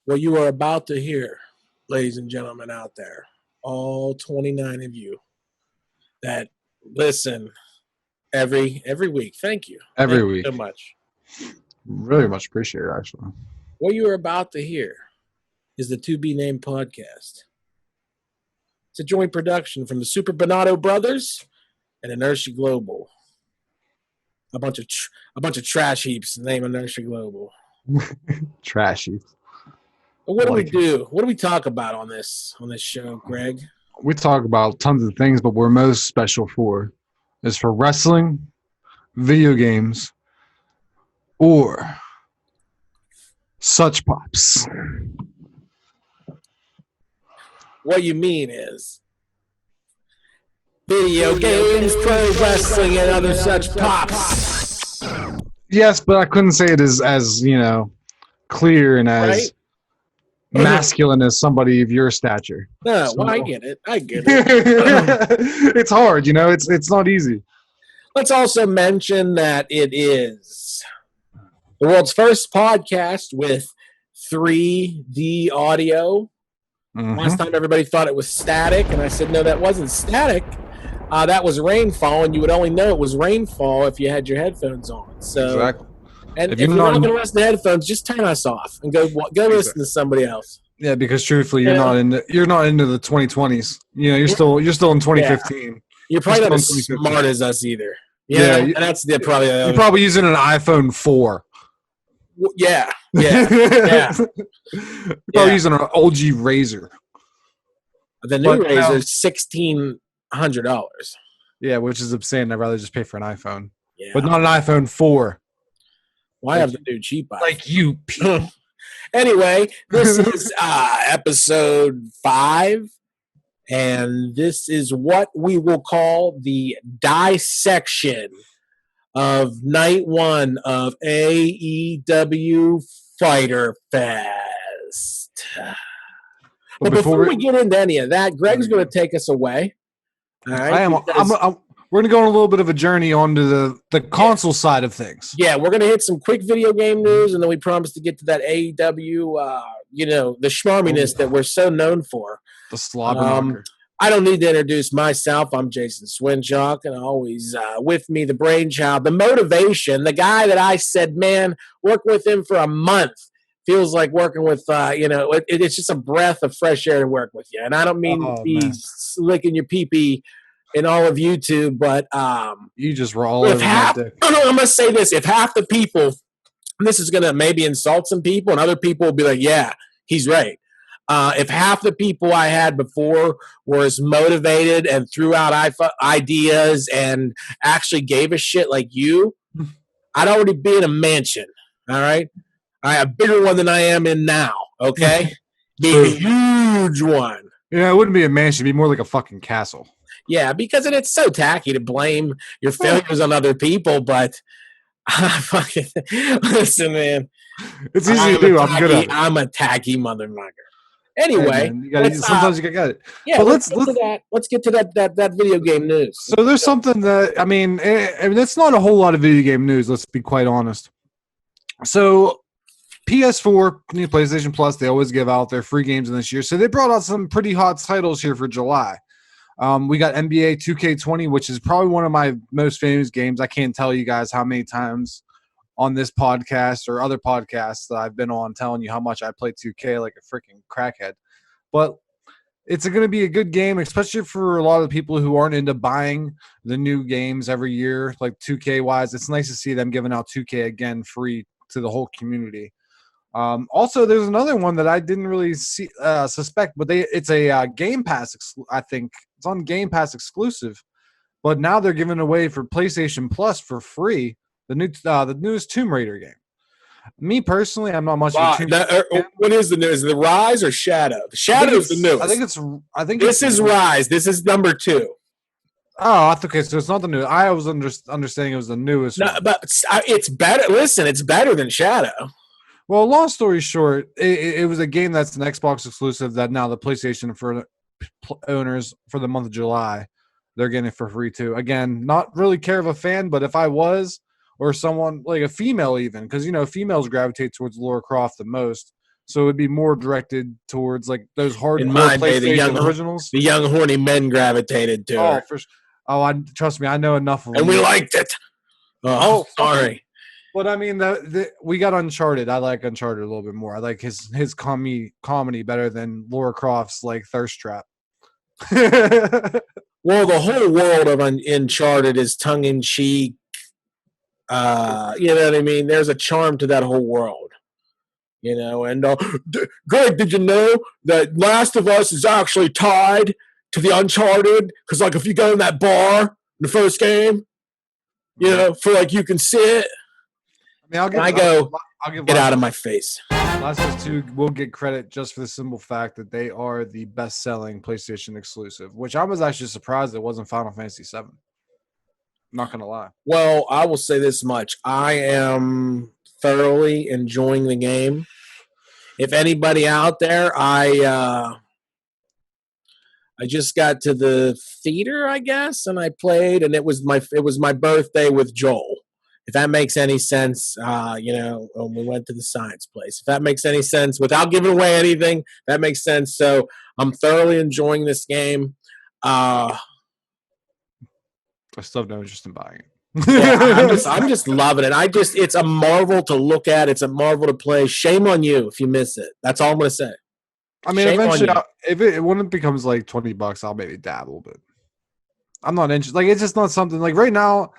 What you are about to hear, ladies and gentlemen out there, all 29 of you that listen every week. Thank you. Every Thank week. you so much. Really much appreciated, actually. What you are about to hear is the To Be Named podcast. It's a joint production from the Super Binotto Brothers and e-nertia Global. A bunch of trash heaps name e-nertia Global. Trashy. But what do we do? What do we talk about on this show, Greg? We talk about tons of things, but we're most special for is for wrestling, video games, or such pops. What you mean is video games, pro wrestling, and other such pops. Yes, but I couldn't say it as clear and as masculine as somebody of your stature. No, well, I get it. It's hard, it's not easy. Let's also mention that it is the world's first podcast with 3D audio. Mm-hmm. Last time everybody thought it was static, and I said, no, that wasn't static. That was rainfall, and you would only know it was rainfall if you had your headphones on. So, exactly. And if you're not going to listen to headphones, just turn us off and go listen to somebody else. Yeah, because truthfully, you're not into the 2020s. You're still in 2015. Yeah. You're probably not as smart as us either. And that's probably. You're probably using an iPhone 4. Yeah. You're probably using an LG Razor. The new Razor is $1,600. Yeah, which is insane. I'd rather just pay for an iPhone. Yeah. But not an iPhone 4. Well, I have the new cheap iPhone. Like you. Anyway, this is episode 5. And this is what we will call the dissection of night 1 of AEW Fyter Fest. But before we get into any of that, Greg's going to take us away. All right? We're going to go on a little bit of a journey onto the console side of things. Yeah, we're going to hit some quick video game news, and then we promise to get to that AEW, the schmarminess that we're so known for. The slobber knocker. I don't need to introduce myself. I'm Jason Swinchock, and always with me, the brainchild, the motivation, the guy that I said, man, work with him for a month. Feels like working with, it's just a breath of fresh air to work with you. And I don't mean licking your pee-pee in all of YouTube, but you just were all over my dick. I'm going to say this. If half the people, this is going to maybe insult some people, and other people will be like, yeah, he's right. If half the people I had before were as motivated and threw out ideas and actually gave a shit like you, I'd already be in a mansion, all right? A bigger one than I am in now, okay? Be a huge one. Yeah, it wouldn't be a mansion. It'd be more like a fucking castle. Yeah, because it's so tacky to blame your failures on other people, but listen, man. It's easy to do. I'm good at it. I'm a tacky motherfucker. Anyway, sometimes you got it. Yeah, but let's get to that video game news. So there's something that it's not a whole lot of video game news. Let's be quite honest. So PS4, new PlayStation Plus, they always give out their free games in this year. So they brought out some pretty hot titles here for July. We got NBA 2K20, which is probably one of my most famous games. I can't tell you guys how many times on this podcast or other podcasts that I've been on telling you how much I play 2K like a freaking crackhead. But it's going to be a good game, especially for a lot of the people who aren't into buying the new games every year, like 2K-wise. It's nice to see them giving out 2K again free to the whole community. Also, there's another one that I didn't really suspect, but it's a Game Pass. I think it's on Game Pass exclusive, but now they're giving away for PlayStation Plus for free the newest Tomb Raider game. Me personally, I'm not much. What is the new? Is it the Rise or Shadow? The Shadow is the newest. I think this is Rise. This is number 2. Oh, okay. So it's not the new. I was understanding it was the newest. No, but it's better. Listen, it's better than Shadow. Well, long story short, it was a game that's an Xbox exclusive that now the PlayStation for owners for the month of July, they're getting it for free too. Again, not really care of a fan, but if I was, or someone like a female even, because females gravitate towards Lara Croft the most. So it'd be more directed towards like those hardcore In my day, PlayStation originals. The young horny men gravitated to Oh, it. for sure. Oh, trust me, I know enough of them. And we liked it. Oh, sorry. But I mean, we got Uncharted. I like Uncharted a little bit more. I like his comedy better than Lara Croft's like thirst trap. Well, the whole world of Uncharted is tongue in cheek. You know what I mean? There's a charm to that whole world. You know, and Greg, did you know that Last of Us is actually tied to the Uncharted? Because like if you go in that bar in the first game, you know, for like you can sit. I mean, I'll get out of my face. Last of Us 2 will get credit just for the simple fact that they are the best-selling PlayStation exclusive, which I was actually surprised it wasn't Final Fantasy VII. I'm not going to lie. Well, I will say this much. I am thoroughly enjoying the game. If anybody out there, I just got to the theater, I guess, and I played, and it was my birthday with Joel. If that makes any sense, you know, when we went to the science place. If that makes any sense, without giving away anything, that makes sense. So I'm thoroughly enjoying this game. I still have no interest in buying it. Yeah, I'm just loving it. It's a marvel to look at. It's a marvel to play. Shame on you if you miss it. That's all I'm going to say. I mean, eventually, when it becomes like $20, I'll maybe dabble a bit. I'm not interested. Like, it's just not something like right now.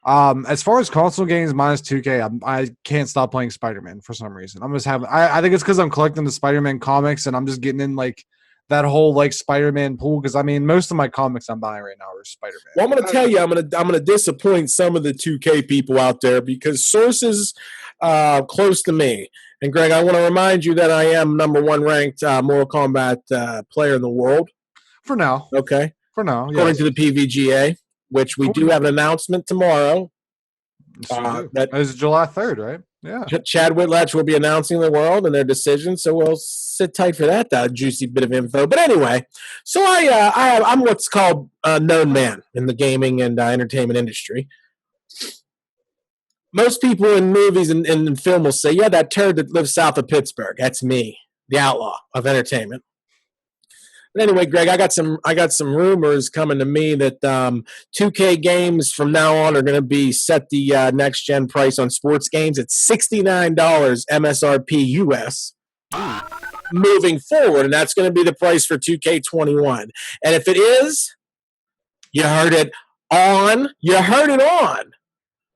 As far as console games minus 2K, I can't stop playing Spider-Man for some reason. I'm just having. I think it's because I'm collecting the Spider-Man comics and I'm just getting in like that whole like Spider-Man pool. Because I mean, most of my comics I'm buying right now are Spider-Man. Well, I'm going to tell you, I'm going to disappoint some of the 2K people out there because sources close to me. And Greg, I want to remind you that I am number 1 ranked Mortal Kombat player in the world. For now. Okay. For now, according to the PVGA. Which we do have an announcement tomorrow. That is July 3rd, right? Yeah. Chad Whitlatch will be announcing the world and their decision, so we'll sit tight for that juicy bit of info. But anyway, so I'm what's called a known man in the gaming and entertainment industry. Most people in movies and film will say, yeah, that turd that lives south of Pittsburgh, that's me, the outlaw of entertainment. But anyway, Greg, I got some rumors coming to me that 2K games from now on are going to be set the next gen price on sports games at $69 MSRP US moving forward, and that's going to be the price for 2K21. And if it is, you heard it on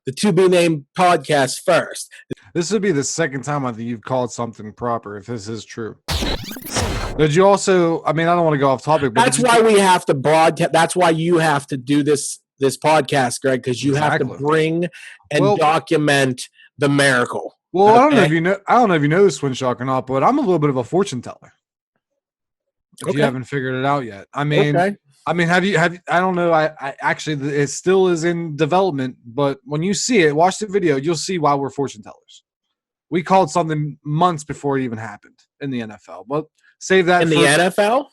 the To Be Named podcast first. This would be the second time I think you've called something proper, if this is true. Did you also? I mean, I don't want to go off topic, but that's why we have to broadcast. That's why you have to do this podcast, Greg, because you have to bring and document the miracle. Well, okay? I don't know if you know this, Swinshock, or not, but I'm a little bit of a fortune teller. If you haven't figured it out yet, I mean, have you? I don't know. I actually, it still is in development, but when you see it, watch the video, you'll see why we're fortune tellers. We called something months before it even happened in the NFL, but save that in the NFL.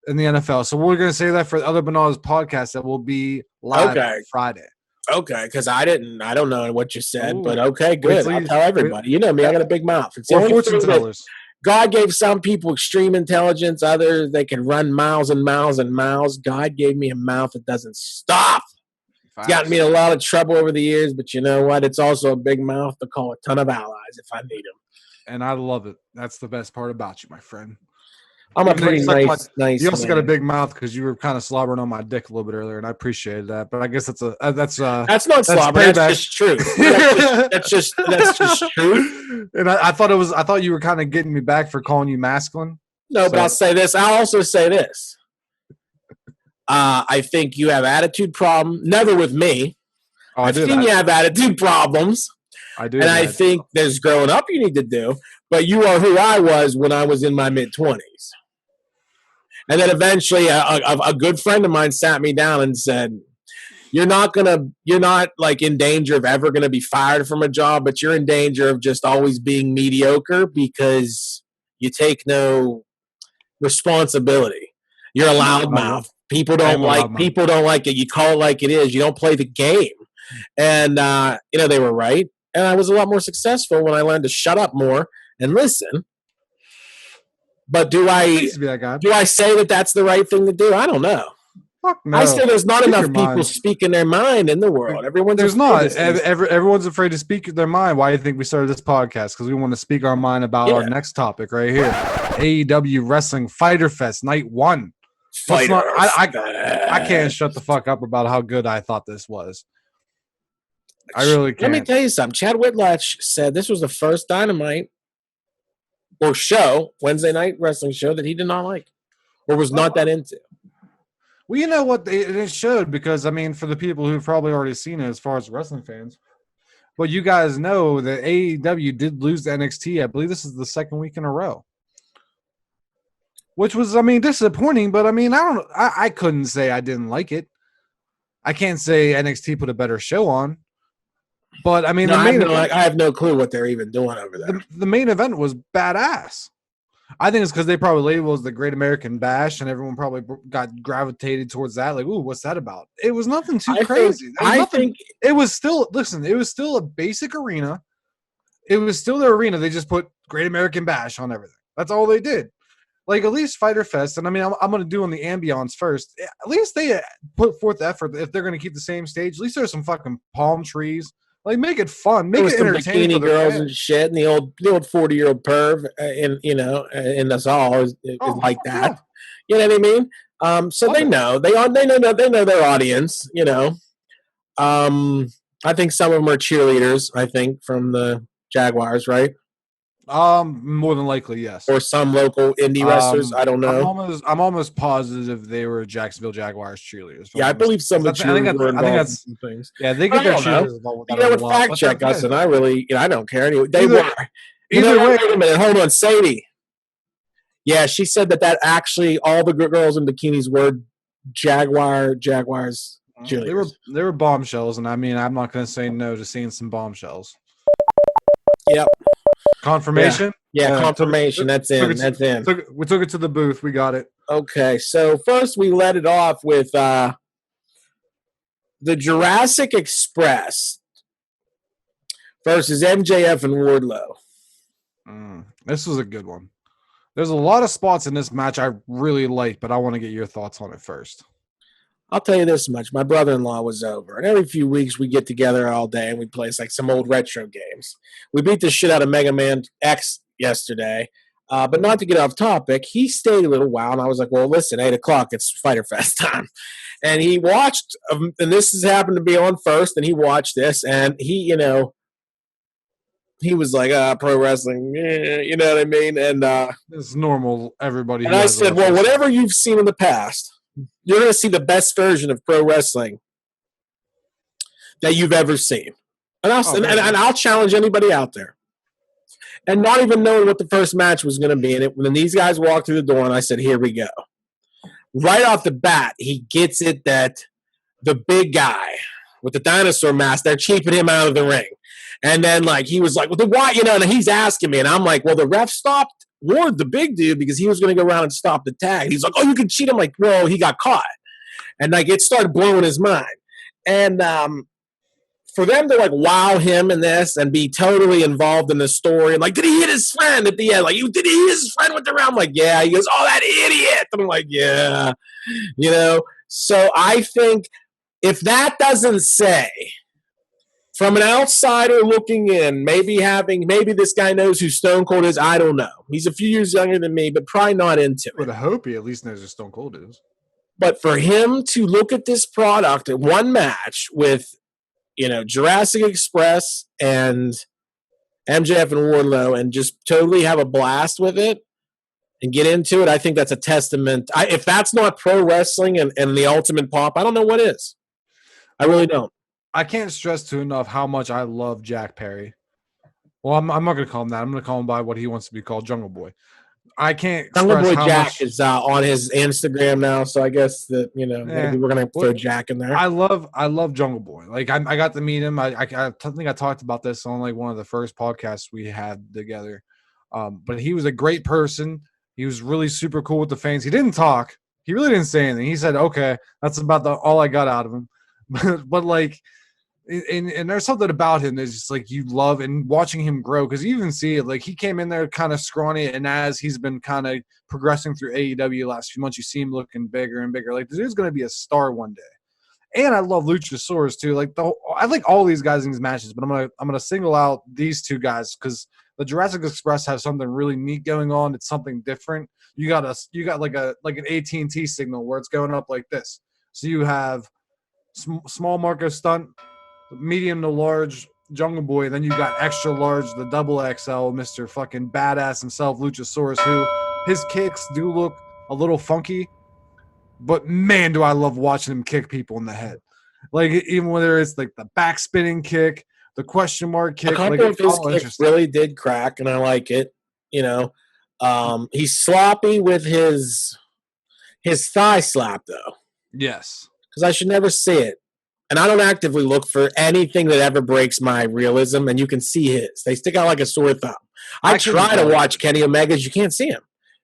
In the NFL, so we're going to say that for the other Binotto's podcast that will be live on Friday. Okay, because I don't know what you said, but okay, good. I'll tell everybody. You know me, I got a big mouth. It's the fortune tellers. God gave some people extreme intelligence, others they can run miles and miles and miles. God gave me a mouth that doesn't stop. It's gotten me in a lot of trouble over the years, but you know what? It's also a big mouth to call a ton of allies if I need them. And I love it. That's the best part about you, my friend. I'm a pretty nice. You also got a big mouth because you were kind of slobbering on my dick a little bit earlier, and I appreciated that. But I guess that's not slobbering. That's just true. That's just true. And I thought you were kind of getting me back for calling you masculine. No, but I'll say this. I'll also say this. I think you have attitude problem. Never with me. I've seen you have attitude problems. I do, and I think there's growing up you need to do. But you are who I was when I was in my mid-20s. And then eventually a good friend of mine sat me down and said, you're not like in danger of ever going to be fired from a job, but you're in danger of just always being mediocre because you take no responsibility. You're a loudmouth. People don't like it. You call it like it is. You don't play the game. And, they were right. And I was a lot more successful when I learned to shut up more and listen But do He I used to be that guy. do I say that that's the right thing to do? I don't know. Fuck no. I say there's not Speak enough your people mind. speaking their mind in the world. Everyone's There's afraid not. to say Everyone's afraid to speak their mind. Why do you think we started this podcast? Because we want to speak our mind about our next topic right here. AEW Wrestling Fyter Fest Night 1. I can't shut the fuck up about how good I thought this was. I really can't. Let me tell you something. Chad Whitlatch said this was the first Dynamite or show, Wednesday night wrestling show, that he did not like or was not that into. Well, you know what? It showed because, I mean, for the people who've probably already seen it as far as wrestling fans, but you guys know that AEW did lose to NXT. I believe this is the second week in a row. Which was, I mean, disappointing, but I mean, I couldn't say I didn't like it. I can't say NXT put a better show on. But I mean, I have no clue what they're even doing over there. The main event was badass. I think it's because they probably labeled it as the Great American Bash, and everyone probably got gravitated towards that. Like, ooh, what's that about? It was nothing too crazy. It was still a basic arena. It was still their arena. They just put Great American Bash on everything. That's all they did. Like, at least Fyter Fest, and I mean, I'm going to do on the ambiance first. At least they put forth the effort. If they're going to keep the same stage, at least there's some fucking palm trees. Like, make it fun, make it entertaining. Bikini girls and shit, and the old 40-year-old perv, in us all is like that. Yeah. You know what I mean? So they know they know their audience. You know, I think some of them are cheerleaders. I think from the Jaguars, right? More than likely, yes. Or some local indie wrestlers. I don't know. I'm almost positive they were Jacksonville Jaguars cheerleaders. Yeah, I believe some of the cheerleaders were involved in some things. Yeah, they get their cheerleaders involved with that. Would fact check us, and I don't care. Anyway, they were. Either way, wait a minute. Hold on, Sadie. Yeah, she said that actually all the girls in bikinis were Jaguars cheerleaders. They were bombshells, and I mean, I'm not going to say no to seeing some bombshells. Yep. Confirmation? Yeah, confirmation. That's in. We took it to the booth. We got it. Okay, so first we let it off with the Jurassic Express versus MJF and Wardlow. This was a good one. There's a lot of spots in this match I really like, but I want to get your thoughts on it first. I'll tell you this much. My brother-in-law was over, and every few weeks we get together all day and we play like some old retro games. We beat the shit out of Mega Man X yesterday, but not to get off topic, he stayed a little while, and I was like, well, listen, 8 o'clock, it's Fyter Fest time. And he watched, and this has happened to be on first, and he watched this, and he was like, pro wrestling, you know what I mean? And it's normal, everybody. And I said, well, whatever you've seen in the past, you're going to see the best version of pro wrestling that you've ever seen. And I'll challenge anybody out there. And not even knowing what the first match was going to be. And when these guys walked through the door, and I said, here we go. Right off the bat, he gets it that the big guy with the dinosaur mask, they're keeping him out of the ring. And then, like, he was like, well, why? You know, and he's asking me. And I'm like, well, the ref stopped Ward, the big dude, because he was going to go around and stop the tag. He's like, oh, you can cheat. I'm like, well, he got caught. And, like, it started blowing his mind. And for them to, like, wow him in this and be totally involved in the story. And, like, did he hit his friend at the end? Like, did he hit his friend with the round? I'm like, yeah. He goes, oh, that idiot. And I'm like, yeah. You know? So I think if that doesn't say, from an outsider looking in, maybe this guy knows who Stone Cold is, I don't know. He's a few years younger than me, but probably not into it. I would hope he at least knows who Stone Cold is. But for him to look at this product at one match with, Jurassic Express and MJF and Wardlow and just totally have a blast with it and get into it, I think that's a testament. If that's not pro wrestling and the ultimate pop, I don't know what is. I really don't. I can't stress to enough how much I love Jack Perry. Well, I'm not going to call him that. I'm going to call him by what he wants to be called, Jungle Boy. I can't. Jungle Boy Jack is on his Instagram now, so I guess that maybe we're going to throw Jack in there. I love Jungle Boy. Like I got to meet him. I think I talked about this on like one of the first podcasts we had together. But he was a great person. He was really super cool with the fans. He didn't talk. He really didn't say anything. He said, "Okay, that's about all I got out of him." but like. and there's something about him that's just like you love and watching him grow because you even see it. Like he came in there kind of scrawny, and as he's been kind of progressing through AEW last few months, you see him looking bigger and bigger. Like this dude's going to be a star one day. And I love Luchasaurus too. Like I like all these guys in these matches, but I'm gonna single out these two guys because the Jurassic Express have something really neat going on. It's something different. You got like an AT&T signal where it's going up like this. So you have small Marco Stunt, medium to large Jungle Boy, then you got extra large, the double XL, Mr. fucking badass himself, Luchasaurus, who his kicks do look a little funky. But man, do I love watching him kick people in the head. Like even whether it's like the back spinning kick, the question mark kick. A couple of his kicks really did crack, and I like it. You know, he's sloppy with his thigh slap though. Yes, because I should never see it, and I don't actively look for anything that ever breaks my realism. And you can see his; they stick out like a sore thumb. I try to watch Kenny Omega's. You can't see him.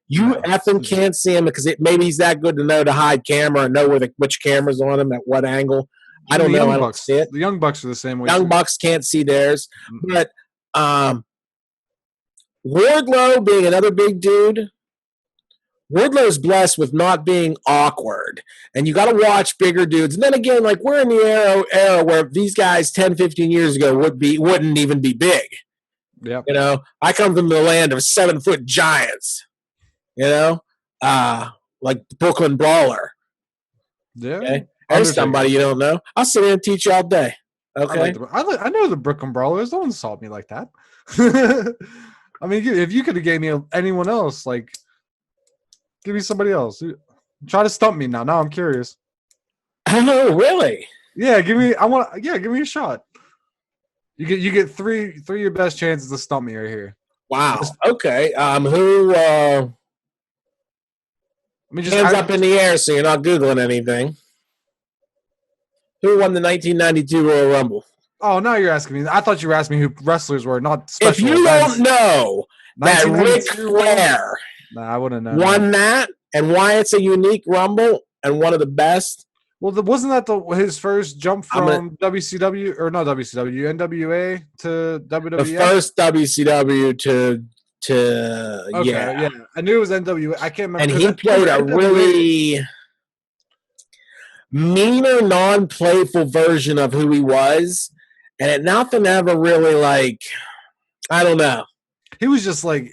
You effing can't see him because maybe he's that good to know to hide camera and know which camera's on him at what angle. I don't know. I don't see it. The Young Bucks are the same way. Young Bucks can't see theirs. But Wardlow being another big dude, Wardlow's blessed with not being awkward. And you got to watch bigger dudes. And then again, like we're in the era where these guys 10, 15 years ago wouldn't even be big. Yeah. You know, I come from the land of 7-foot giants. You know, like Brooklyn Brawler. Yeah. Okay? There's somebody you don't know. I'll sit here and teach you all day. Okay. I know the Brooklyn Brawlers. No one saw me like that. I mean, if you could have gave me anyone else, like, give me somebody else. Try to stump me now. Now I'm curious. Oh, really? Yeah, give me a shot. You get three of your best chances to stump me right here. Wow. Okay. Who? Hands up in the air so you're not Googling anything. Who won the 1992 Royal Rumble? Oh, now you're asking me. I thought you were asking me who wrestlers were, not special. If you don't know that Ric Flair I wouldn't know. won that and why it's a unique Rumble and one of the best. Well, wasn't that his first jump from WCW or not WCW, NWA to WWF? The first WCW to yeah. I knew it was NWA. I can't remember. And he played a really meaner, non-playful version of who he was, and nothing ever really like. I don't know. He was just not.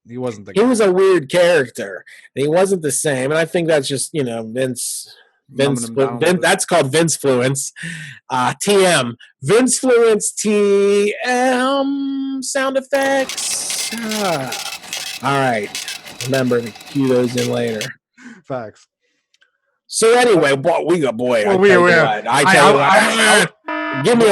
He wasn't the guy. He was a weird character, and he wasn't the same. And I think that's just Vince. That's called Vince Fluence. TM. Vince Fluence TM sound effects. All right. Remember to cue those in later. Facts. So anyway, we got give me a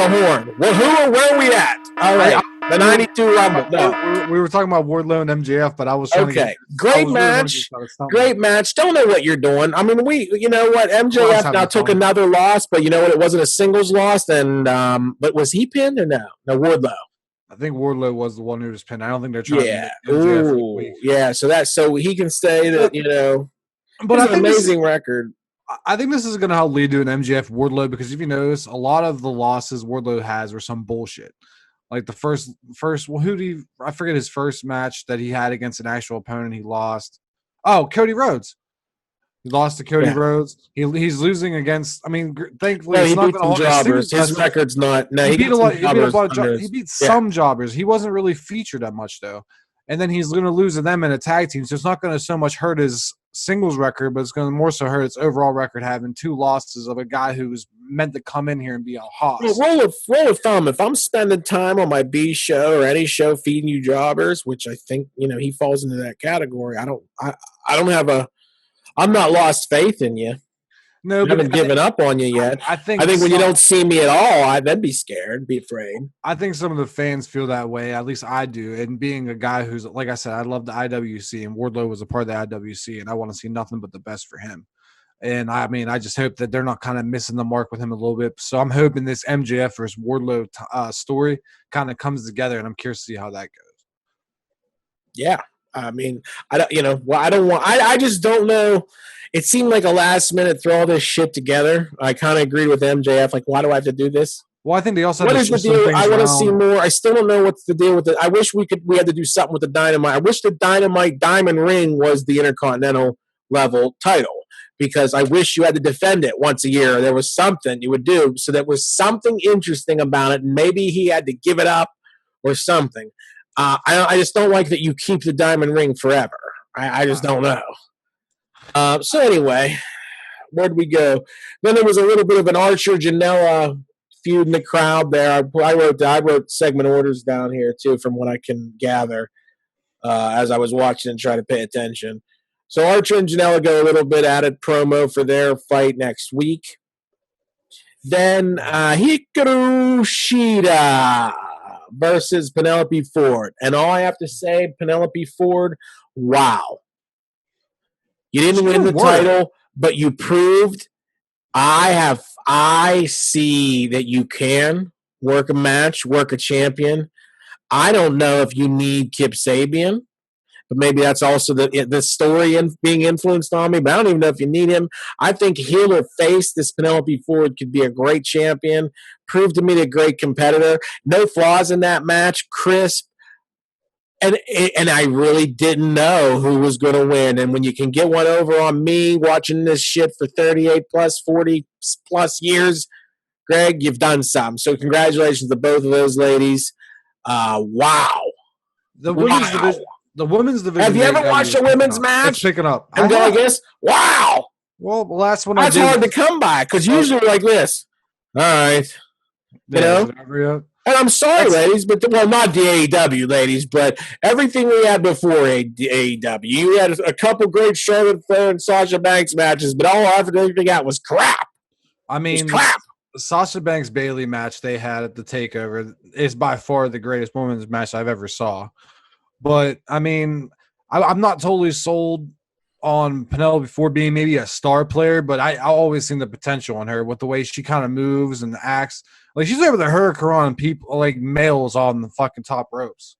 horn. Well, where are we at? All right. The 92 Rumble. No. We were talking about Wardlow and MJF, but I was trying to great match. Great match. Don't know what you're doing. I mean, you know what? MJF now took another loss, but you know what? It wasn't a singles loss. And but was he pinned or no? No, Wardlow. I think Wardlow was the one who was pinned. I don't think they're trying to get MJF so he can say that, but it's an amazing record. I think this is going to help lead to an MJF Wardlow because if you notice, a lot of the losses Wardlow has were some bullshit. Like the first, I forget his first match that he had against an actual opponent. He lost. Oh, Cody Rhodes. He lost to Cody Rhodes. He's losing against. I mean, thankfully, it's not going to hold his record's not. No, he beat some jobbers. He wasn't really featured that much though. And then he's going to lose to them in a tag team, so it's not going to so much hurt his singles record, but it's going to more so hurt its overall record having two losses of a guy who was meant to come in here and be a hoss. Well, rule of thumb, if I'm spending time on my B show or any show feeding you jobbers, which I think, he falls into that category, I'm not lost faith in you. No, I haven't given up on you yet. I think when you don't see me at all, I'd be scared, be afraid. I think some of the fans feel that way. At least I do. And being a guy who's, like I said, I love the IWC, and Wardlow was a part of the IWC, and I want to see nothing but the best for him. And I mean, I just hope that they're not kind of missing the mark with him a little bit. So I'm hoping this MJF versus Wardlow story kind of comes together, and I'm curious to see how that goes. Yeah. I mean, I just don't know. It seemed like a last minute throw all this shit together. I kind of agree with MJF. Like, why do I have to do this? Well, I think they also What had is to the shift some deal? things I want to see around. more. I still don't know what's the deal with it. I wish we had to do something with the Dynamite. I wish the Dynamite Diamond Ring was the Intercontinental level title, because I wish you had to defend it once a year. There was something you would do, so there was something interesting about it, and maybe he had to give it up or something. I just don't like that you keep the Diamond Ring forever. I just don't know. So anyway, where'd we go? Then there was a little bit of an Archer Janela feud in the crowd there. I wrote segment orders down here too, from what I can gather as I was watching and trying to pay attention. So Archer and Janela go a little bit at it, promo for their fight next week. Then Hikaru Shida versus Penelope Ford. And all I have to say, Penelope Ford, wow. You didn't win the title, but you proved I see that you can work a match, work a champion. I don't know if you need Kip Sabian, but maybe that's also the story being influenced on me. But I don't even know if you need him. I think heel or face, this Penelope Ford could be a great champion. Prove to me a great competitor. No flaws in that match. Crisp. And I really didn't know who was going to win. And when you can get one over on me watching this shit for 38 plus, 40 plus years, Greg, you've done something. So congratulations to both of those ladies. Wow. The women's division. The women's division. Have you ever watched a women's match? It's picking up. And go like this? Wow. Well, the last one that's hard to come by, because usually like this. All right. You know? And I'm sorry, ladies, but not the AEW ladies, but everything we had before AEW. You had a couple great Charlotte Flair and Sasha Banks matches, but everything we got was crap. I mean, crap. The Sasha Banks Bayley match they had at the Takeover is by far the greatest women's match I've ever saw. But I mean, I'm not totally sold on Penelope Ford being maybe a star player, but I always seen the potential in her with the way she kind of moves and acts. Like, she's able to hurricane people, like males on the fucking top ropes.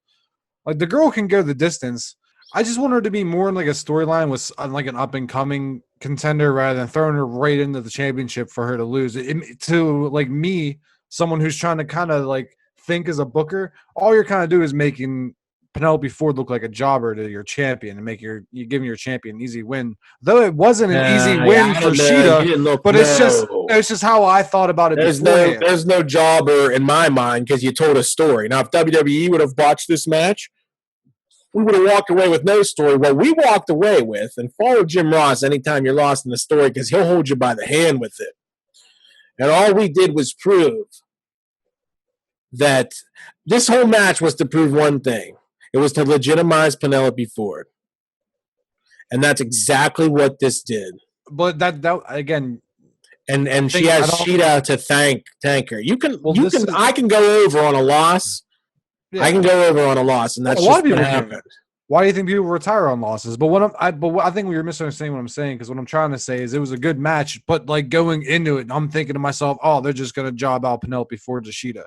Like, the girl can go the distance. I just want her to be more in like a storyline with like an up and coming contender rather than throwing her right into the championship for her to lose. To like me, someone who's trying to kind of like think as a booker, all you're kind of doing is making Penelope Ford look like a jobber to your champion and you give your champion an easy win. Though it wasn't an easy win for Shida, but it's just how I thought about it. There's no jobber in my mind, because you told a story. Now, if WWE would have botched this match, we would have walked away with no story. What we walked away with, and follow Jim Ross anytime you're lost in the story, because he'll hold you by the hand with it. And all we did was prove that this whole match was to prove one thing. It was to legitimize Penelope Ford. And that's exactly what this did. But that again, and she has Shida to thank her. I can go over on a loss. Yeah. I can go over on a loss, and that's just what happened. Why do you think people retire on losses? But I think we were misunderstanding what I'm saying, because what I'm trying to say is it was a good match, but like going into it, I'm thinking to myself, oh, they're just gonna job out Penelope Ford to Shida.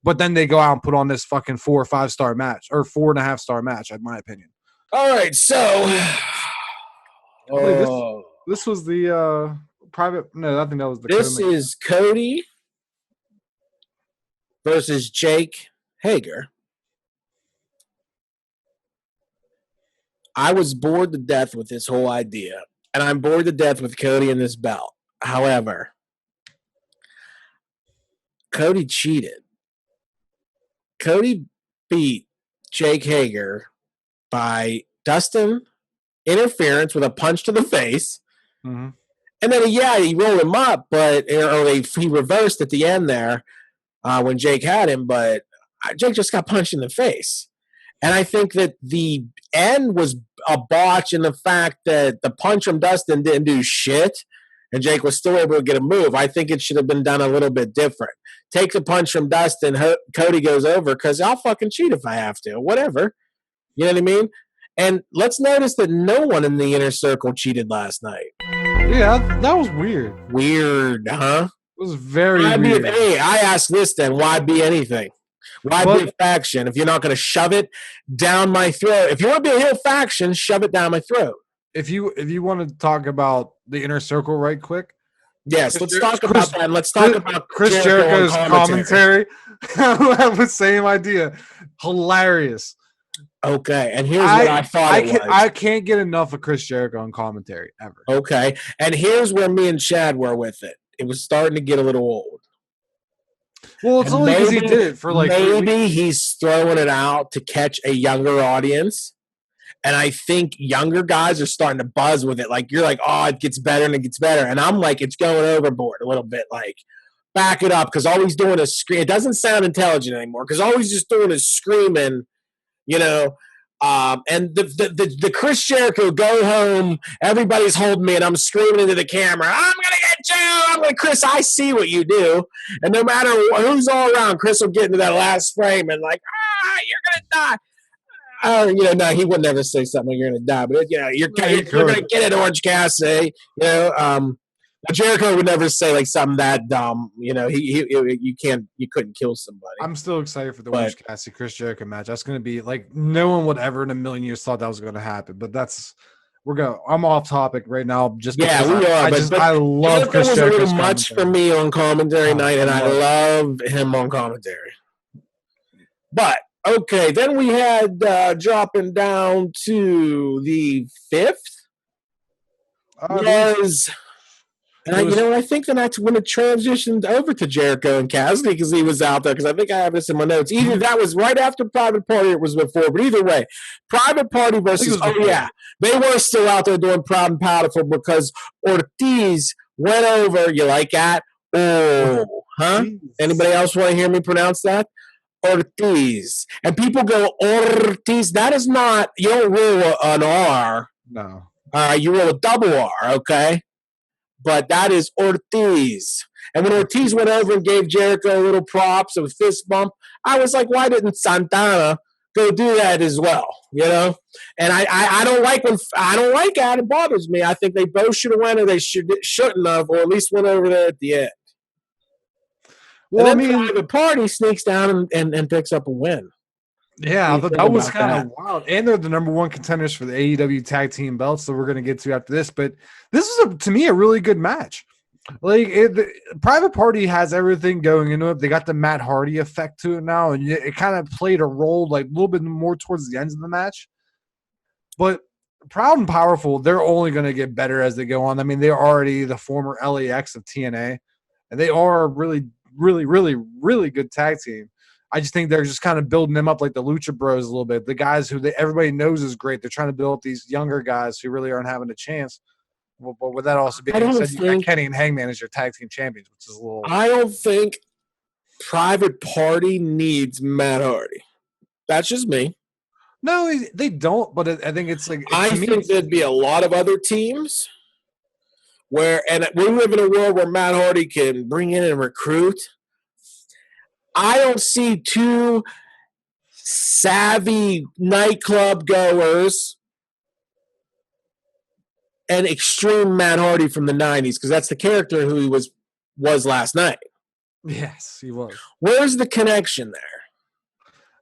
But then they go out and put on this fucking 4 or 5 star match, or 4.5 star match, in my opinion. All right, so this was the private. No, I think that was the. This is Cody versus Jake Hager. I was bored to death with this whole idea, and I'm bored to death with Cody and this belt. However, Cody cheated. Cody beat Jake Hager by Dustin interference with a punch to the face. Mm-hmm. And then, he rolled him up, he reversed at the end there when Jake had him, but Jake just got punched in the face. And I think that the end was a botch in the fact that the punch from Dustin didn't do shit, and Jake was still able to get a move. I think it should have been done a little bit different. Take the punch from Dustin, Cody goes over, because I'll fucking cheat if I have to. Whatever. You know what I mean? And let's notice that no one in the inner circle cheated last night. Yeah, that was weird. Weird, huh? It was very weird. I asked this then. Why be anything? Why be a faction if you're not going to shove it down my throat? If you want to be a heel faction, shove it down my throat. If you want to talk about the inner circle right quick, Yes, let's talk about that. And let's talk about Chris Jericho's commentary. I have the same idea. Hilarious. Okay, and here's what I thought it was. I can't get enough of Chris Jericho on commentary ever. Okay, and here's where me and Chad were with it. It was starting to get a little old. Well, it's only because he did it for like maybe he's throwing it out to catch a younger audience. And I think younger guys are starting to buzz with it. Like, you're like, oh, it gets better and it gets better. And I'm like, it's going overboard a little bit. Like, back it up, because all he's doing is scream. It doesn't sound intelligent anymore, because all he's just doing is screaming, you know. And the Chris Jericho, go home, everybody's holding me, and I'm screaming into the camera, I'm going to get you. I'm like, Chris, I see what you do. And no matter who's all around, Chris will get into that last frame and like, you're going to die. No, he would never say something like you're going to die, but you're going to get it, Orange Cassidy. Jericho would never say like something that dumb. You couldn't kill somebody. I'm still excited for the Orange Cassidy Chris Jericho match. That's going to be like, no one would ever in a million years thought that was going to happen. But I'm off topic right now. Just we are. I love Chris Jericho. It was a little much for me on commentary night, and I love him on commentary. But okay, then we had dropping down to the 5th. I think that's when it transitioned over to Jericho and Cassidy, because he was out there, because I think I have this in my notes. Either that was right after Private Party or it was before, but either way, Private Party versus, they were still out there doing Proud and Powerful, because Ortiz went over, you like that? Oh, huh? Anybody else want to hear me pronounce that? Ortiz. And people go, Ortiz. That is not, you don't roll an R. No. You roll a double R, okay? But that is Ortiz. And when Ortiz went over and gave Jericho a little props, a fist bump, I was like, why didn't Santana go do that as well? You know? And I don't like that. It bothers me. I think they both should have went, or they shouldn't have, or at least went over there at the end. Well, and then Private Party sneaks down and picks up a win. Yeah, that was kind of wild. And they're the number one contenders for the AEW tag team belts that we're going to get to after this. But this is, to me, a really good match. Like, Private Party has everything going into it. They got the Matt Hardy effect to it now, and it kind of played a role like a little bit more towards the ends of the match. But Proud and Powerful, they're only going to get better as they go on. I mean, they're already the former LAX of TNA, and they are a really, really, really, really good tag team. I just think they're just kind of building them up like the Lucha Bros a little bit. The guys who everybody knows is great. They're trying to build up these younger guys who really aren't having a chance. But with that also being said, you got Kenny and Hangman as your tag team champions, which is a little. I don't think Private Party needs Matt Hardy. That's just me. No, they don't. But I think it's like. I think there'd be a lot of other teams and we live in a world where Matt Hardy can bring in and recruit. I don't see two savvy nightclub goers and extreme Matt Hardy from the 90s, because that's the character who he was last night. Yes, he was. Where's the connection there?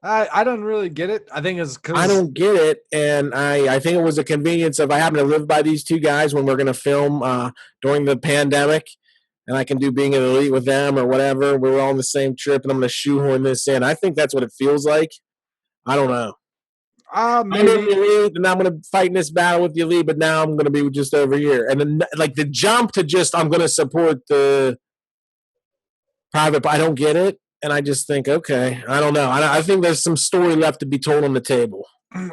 I don't really get it. I think it's because I don't get it, and I think it was a convenience of I happen to live by these two guys when we're going to film during the pandemic. And I can do Being an Elite with them or whatever. We were all on the same trip, and I'm going to shoehorn this in. I think that's what it feels like. I don't know. Maybe. I'm in the Elite, and I'm going to fight in this battle with the Elite, but now I'm going to be just over here. And then, like, the jump to just I'm going to support the Private, I don't get it. And I just think, okay, I don't know. I think there's some story left to be told on the table.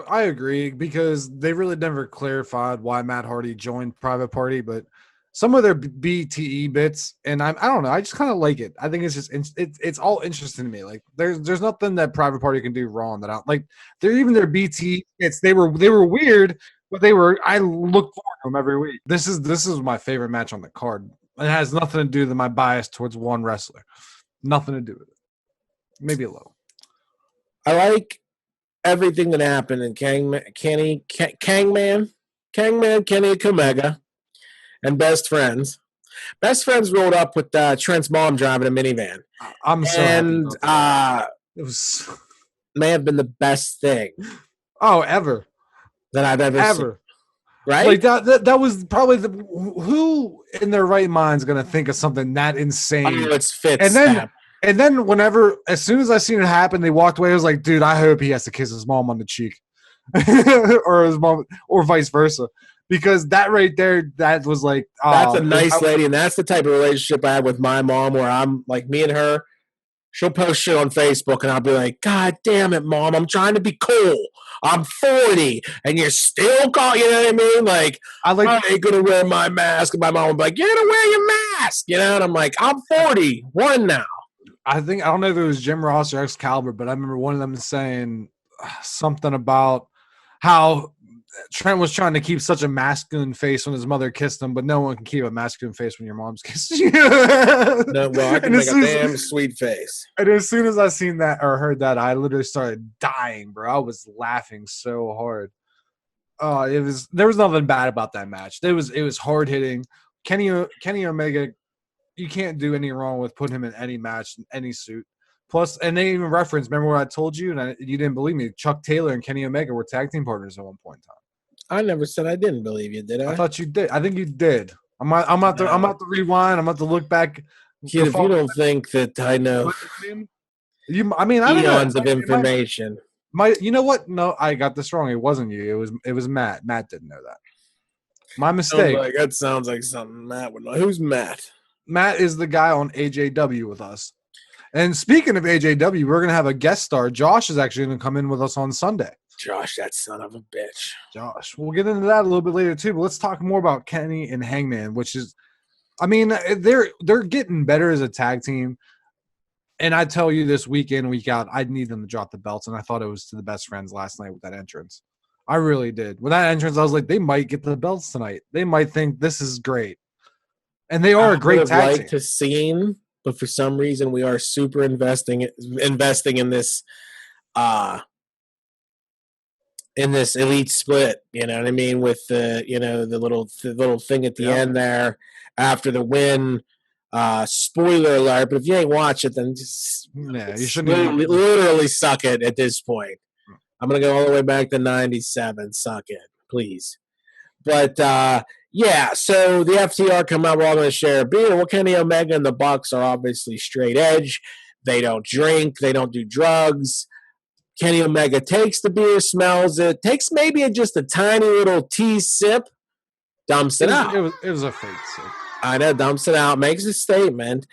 I agree, because they really never clarified why Matt Hardy joined Private Party, but some of their BTE bits, and I don't know, I just kind of like it. I think it's just it's all interesting to me. Like there's nothing that Private Party can do wrong that like they're even their BTE bits. They were weird, but I look forward to them every week. This is my favorite match on the card. It has nothing to do with my bias towards one wrestler. Nothing to do with it. Maybe a little. I like everything that happened in Kangman, Kenny Omega. And Best Friends. Best Friends rolled up with Trent's mom driving a minivan. I'm so happy. It was may have been the best thing. Oh, ever. That I've ever seen. right? Like that was probably who in their right mind is going to think of something that insane. Oh, it's Fitz. And then whenever, as soon as I seen it happen, they walked away. I was like, dude, I hope he has to kiss his mom on the cheek, or his mom, or vice versa, because that right there, that was like, that's a nice lady, and that's the type of relationship I have with my mom, where I'm like, me and her. She'll post shit on Facebook, and I'll be like, God damn it, Mom, I'm trying to be cool. I'm 40, and you're still calling, you know what I mean? Like, I ain't going to wear my mask. And my mom will be like, you're going to wear your mask, you know? And I'm like, I'm 41 now. I don't know if it was Jim Ross or Excalibur, but I remember one of them saying something about how Trent was trying to keep such a masculine face when his mother kissed him, but no one can keep a masculine face when your mom's kissing you. No, well, I can make a damn sweet face. And as soon as I seen that or heard that, I literally started dying, bro. I was laughing so hard. There was nothing bad about that match. It was hard hitting. Kenny Omega, you can't do any wrong with putting him in any match, in any suit. Plus, and they even referenced, remember what I told you, and you didn't believe me, Chuck Taylor and Kenny Omega were tag team partners at one point in time. I never said I didn't believe you, did I? I thought you did. I think you did. I'm about to rewind. I'm about to look back. Kid, if you don't think that I know I don't eons know. of information. You know what? No, I got this wrong. It wasn't you. It was Matt. Matt didn't know that. My mistake. That sounds like something Matt would know. Who's Matt? Matt is the guy on AJW with us. And speaking of AJW, we're going to have a guest star. Josh is actually going to come in with us on Sunday. Josh, that son of a bitch. Josh. We'll get into that a little bit later too, but let's talk more about Kenny and Hangman, which is, I mean, they're getting better as a tag team. And I tell you, this week in, week out, I need them to drop the belts, and I thought it was to the best friends last night with that entrance. I really did. With that entrance, I was like, they might get the belts tonight. They might think this is great. And they are a great tag team. To see, but for some reason we are super investing in this elite split, you know what I mean, with the the little thing at the end there after the win. Spoiler alert, but if you ain't watch it, then just you shouldn't literally suck it at this point. I'm gonna go all the way back to 97. Suck it, please. But yeah, so the FTR come out, we're all going to share a beer. Well, Kenny Omega and the Bucks are obviously straight edge. They don't drink. They don't do drugs. Kenny Omega takes the beer, smells it, takes maybe just a tiny little tea sip, dumps it out. It was a fake sip. I know, dumps it out, makes a statement.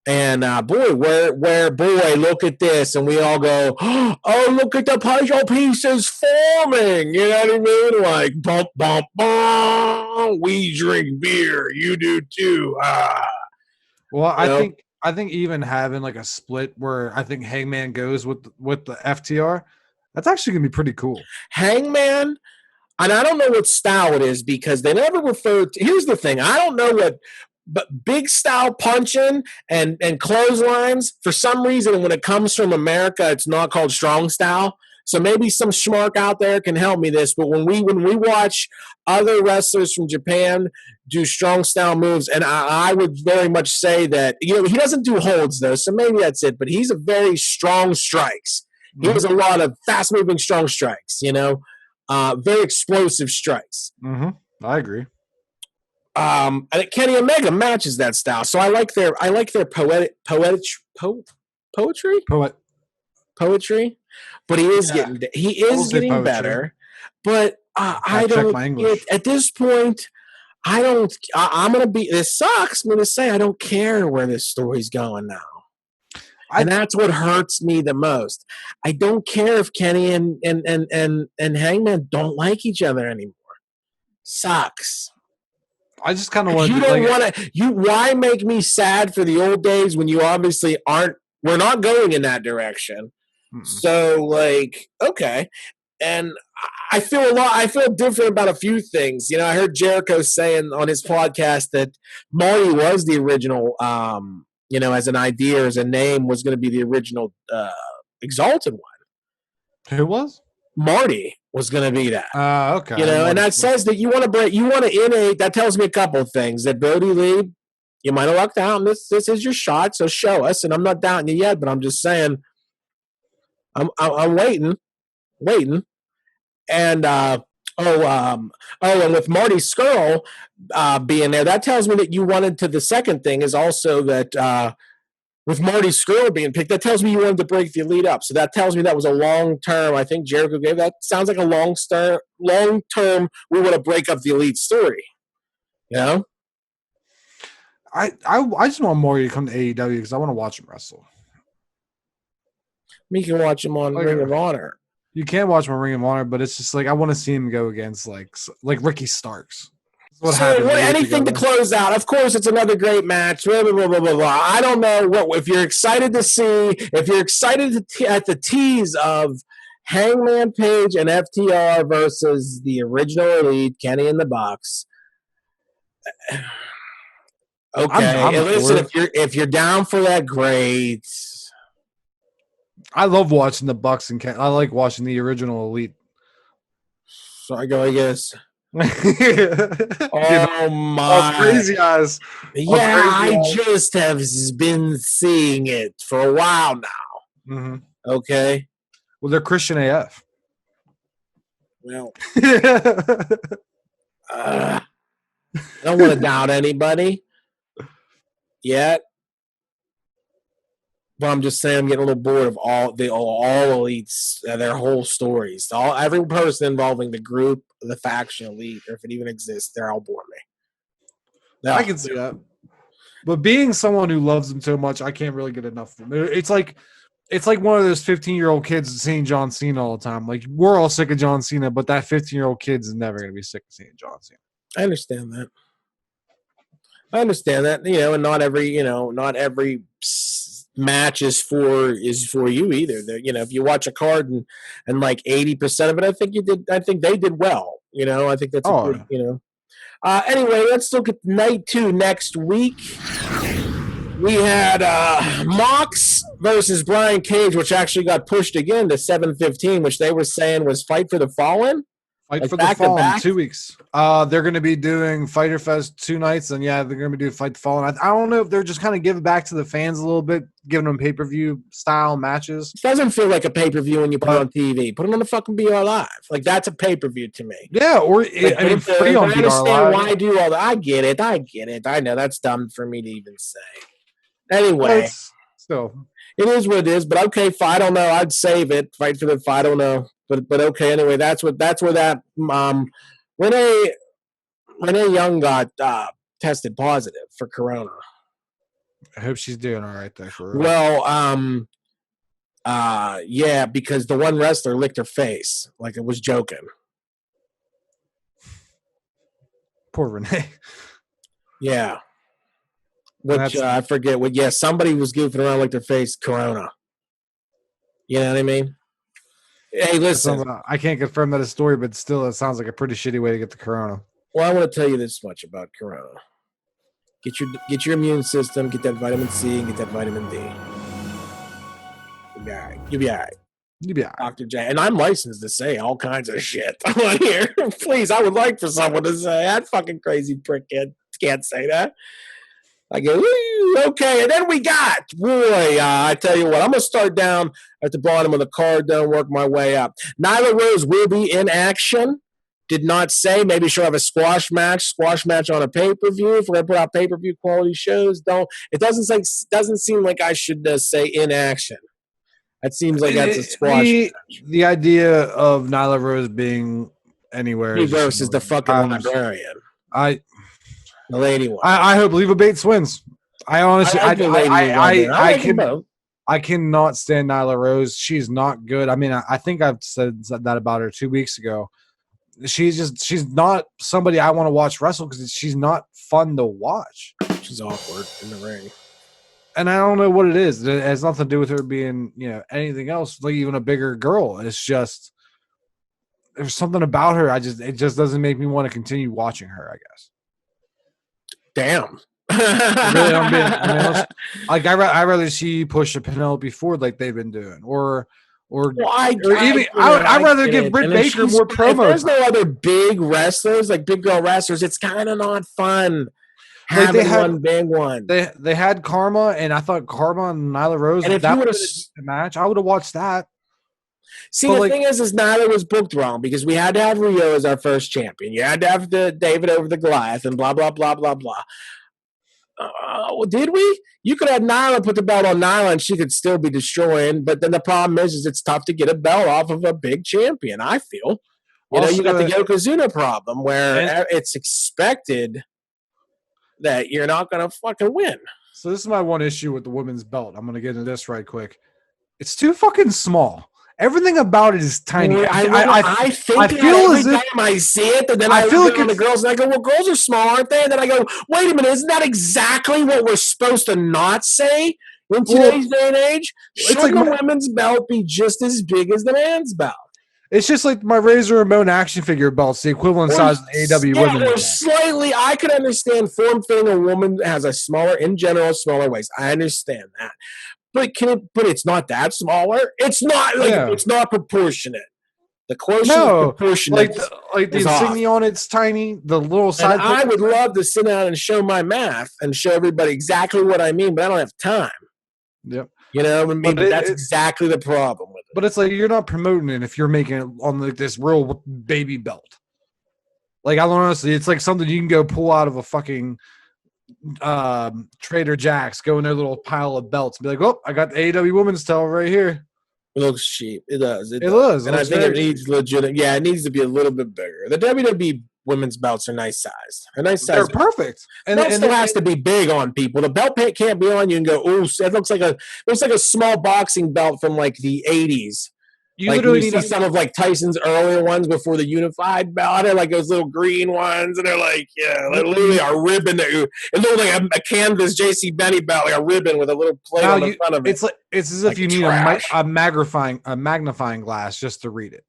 And boy, look at this. And we all go, oh, look at the puzzle pieces forming. You know what I mean? Like, bump, bump, bump. We drink beer. You do too. Well, I think even having like a split where I think Hangman goes with the FTR, that's actually going to be pretty cool. Hangman, and I don't know what style it is because they never referred to – here's the thing. I don't know what – but big style punching and clotheslines, for some reason, when it comes from America, it's not called strong style. So maybe some schmark out there can help me this. But when we watch other wrestlers from Japan do strong style moves, and I would very much say that, he doesn't do holds though, so maybe that's it. But he's a very strong strikes. He has a lot of fast moving strong strikes. Very explosive strikes. Mm-hmm. I agree. And Kenny Omega matches that style, so I like their poetry. But he is getting better. But I don't. At this point, I don't. I'm gonna be. This sucks. I'm gonna say I don't care where this story's going now. And that's what hurts me the most. I don't care if Kenny and Hangman don't like each other anymore. Sucks. I just kind of want to. You don't want to. Why make me sad for the old days when you obviously aren't? We're not going in that direction. Mm-mm. So, okay. And I feel different about a few things. I heard Jericho saying on his podcast that Marty was the original. As an idea, as a name, was going to be the original Exalted one. Who was? Marty was going to be that. Okay. And that says that you want to innate. That tells me a couple of things. That Brody Lee, you might have lucked out, and this is your shot. So show us. And I'm not doubting you yet, but I'm just saying, I'm waiting, and And with Marty Skrull being there, that tells me that you wanted to. The second thing is also that with Marty Skrull being picked, that tells me you wanted to break the Elite up. So that tells me that was a long term. I think Jericho gave that. Sounds like a long term. We want to break up the Elite story. You know, I just want Maury to come to AEW because I want to watch him wrestle. you can watch him on Ring of Honor. You can't watch my Ring of Honor, but it's just like I want to see him go against like Ricky Starks. Anything to close out. Of course, it's another great match. Blah, blah, blah, blah, blah, blah. I don't know if you're excited to see. If you're excited at the tease of Hangman Page and FTR versus the original Elite, Kenny in the Box. Okay, listen. If you're down for that, great. I love watching the Bucks and I like watching the original Elite. So I go, I guess. Oh my! Crazy eyes. Yeah, I just have been seeing it for a while now. Mm-hmm. Okay. Well, they're Christian AF. Well, I don't want to doubt anybody yet, but I'm just saying I'm getting a little bored of all Elites, their whole stories. Every person involving the group, the faction Elite, or if it even exists, they're all boring me. No, I can see that. But being someone who loves them so much, I can't really get enough of them. It's like one of those 15-year-old kids seeing John Cena all the time. Like, we're all sick of John Cena, but that 15-year-old kid is never going to be sick of seeing John Cena. I understand that. And not every match is for you either. If you watch a card and like 80% of it, I think they did well. I think that's anyway, let's look at night 2 next week. We had Mox versus Brian Cage, which actually got pushed again to 7:15, which they were saying was Fight for the Fallen. Fight for the Fallen, 2 weeks. They're going to be doing Fyter Fest 2 nights, and they're going to be doing Fight the Fallen. I don't know if they're just kind of giving back to the fans a little bit, giving them pay-per-view style matches. It doesn't feel like a pay-per-view when you put it on TV. Put it on the fucking BR Live. Like, that's a pay-per-view to me. Yeah, or free on BR Live. Why do all that? I get it. I know that's dumb for me to even say. Anyway, still, it is what it is. But okay, I don't know. I'd save it. Fight for the fight. I don't know. But okay. Anyway, that's where that Renee Young got tested positive for corona. I hope she's doing all right there for real. Well, yeah, because the one wrestler licked her face like it was joking. Poor Renee. Yeah. Which I forget what. Yeah, somebody was goofing around like their face corona. You know what I mean? Hey, listen. I can't confirm that a story, but still, it sounds like a pretty shitty way to get the corona. Well, I want to tell you this much about corona. Get your immune system, get that vitamin C, and get that vitamin D. You'll be all right. You'll be all right. You'll be all right. Dr. J. And I'm licensed to say all kinds of shit on here. Please, I would like for someone to say, that fucking crazy prick can't say that. I go, okay. And then we got, I tell you what, I'm going to start down at the bottom of the card, then work my way up. Nyla Rose will be in action. Did not say. Maybe she'll have a squash match on a pay-per-view. If we're going to put out pay-per-view quality shows, it doesn't seem like I should say in action. It seems like that's a squash match. The idea of Nyla Rose being anywhere versus the fucking librarian. The lady one. I hope Leva Bates wins. I honestly, I cannot stand Nyla Rose. She's not good. I mean, I think I've said that about her 2 weeks ago. She's not somebody I want to watch wrestle because she's not fun to watch. She's awkward in the ring. And I don't know what it is. It has nothing to do with her being, anything else, like even a bigger girl. It's just there's something about her. It just doesn't make me want to continue watching her, I guess. Damn. Really, I'd rather see you push a Penelope Ford like they've been doing, I'd rather give Britt Baker more promo. If there's no other big wrestlers, like big girl wrestlers, it's kind of not fun. Having one big one. They had Karma, and I thought Karma and Nyla Rose. And if that would have a match, I would have watched that. See, But the like, thing is Nyla was booked wrong because we had to have Rio as our first champion. You had to have the David over the Goliath and blah, blah, blah, blah, blah. Did we? You could have Nyla put the belt on Nyla and she could still be destroying. But then the problem is it's tough to get a belt off of a big champion, I feel. You know, you got the Yokozuna problem where it's expected that you're not going to fucking win. So this is my one issue with the women's belt. I'm going to get into this right quick. It's too fucking small. Everything about it is tiny. I think I feel as if I see it, and then I feel like the girls, and I go, "Well, girls are small, aren't they?" And then I go, "Wait a minute, isn't that exactly what we're supposed to not say in today's day and age? Shouldn't the women's belt be just as big as the man's belt?" It's just like my Razor Ramon action figure belts, the equivalent size of the AEW women's belt. Slightly, I could understand form-fitting a woman has a smaller waist. I understand that. But it's not that smaller. It's not it's not proportionate. The closer proportionate, like the insignia on it's tiny. The little side. And I would love to sit down and show my math and show everybody exactly what I mean, but I don't have time. Yep. You know what I mean? But that's exactly the problem with it. But it's like you're not promoting it if you're making it on like this real baby belt. Like, I don't honestly, it's like something you can go pull out of a fucking Trader Jack's, go in their little pile of belts and be like, "Oh, I got the AEW women's title right here." It looks cheap. It does. It does. And I think it needs legit. Yeah, it needs to be a little bit bigger. The WWE women's belts are nice sized. They're perfect. And it still has to be big on people. The belt can't be on you and go, "Oh, it looks like a small boxing belt from like the 80s." You literally see some of like Tyson's earlier ones before the unified belt. They're like those little green ones, and they're like, they're literally a ribbon. It looks like a canvas J.C. Penney belt, like a ribbon with a little plate on the front of it. It's as if you need a magnifying glass just to read it.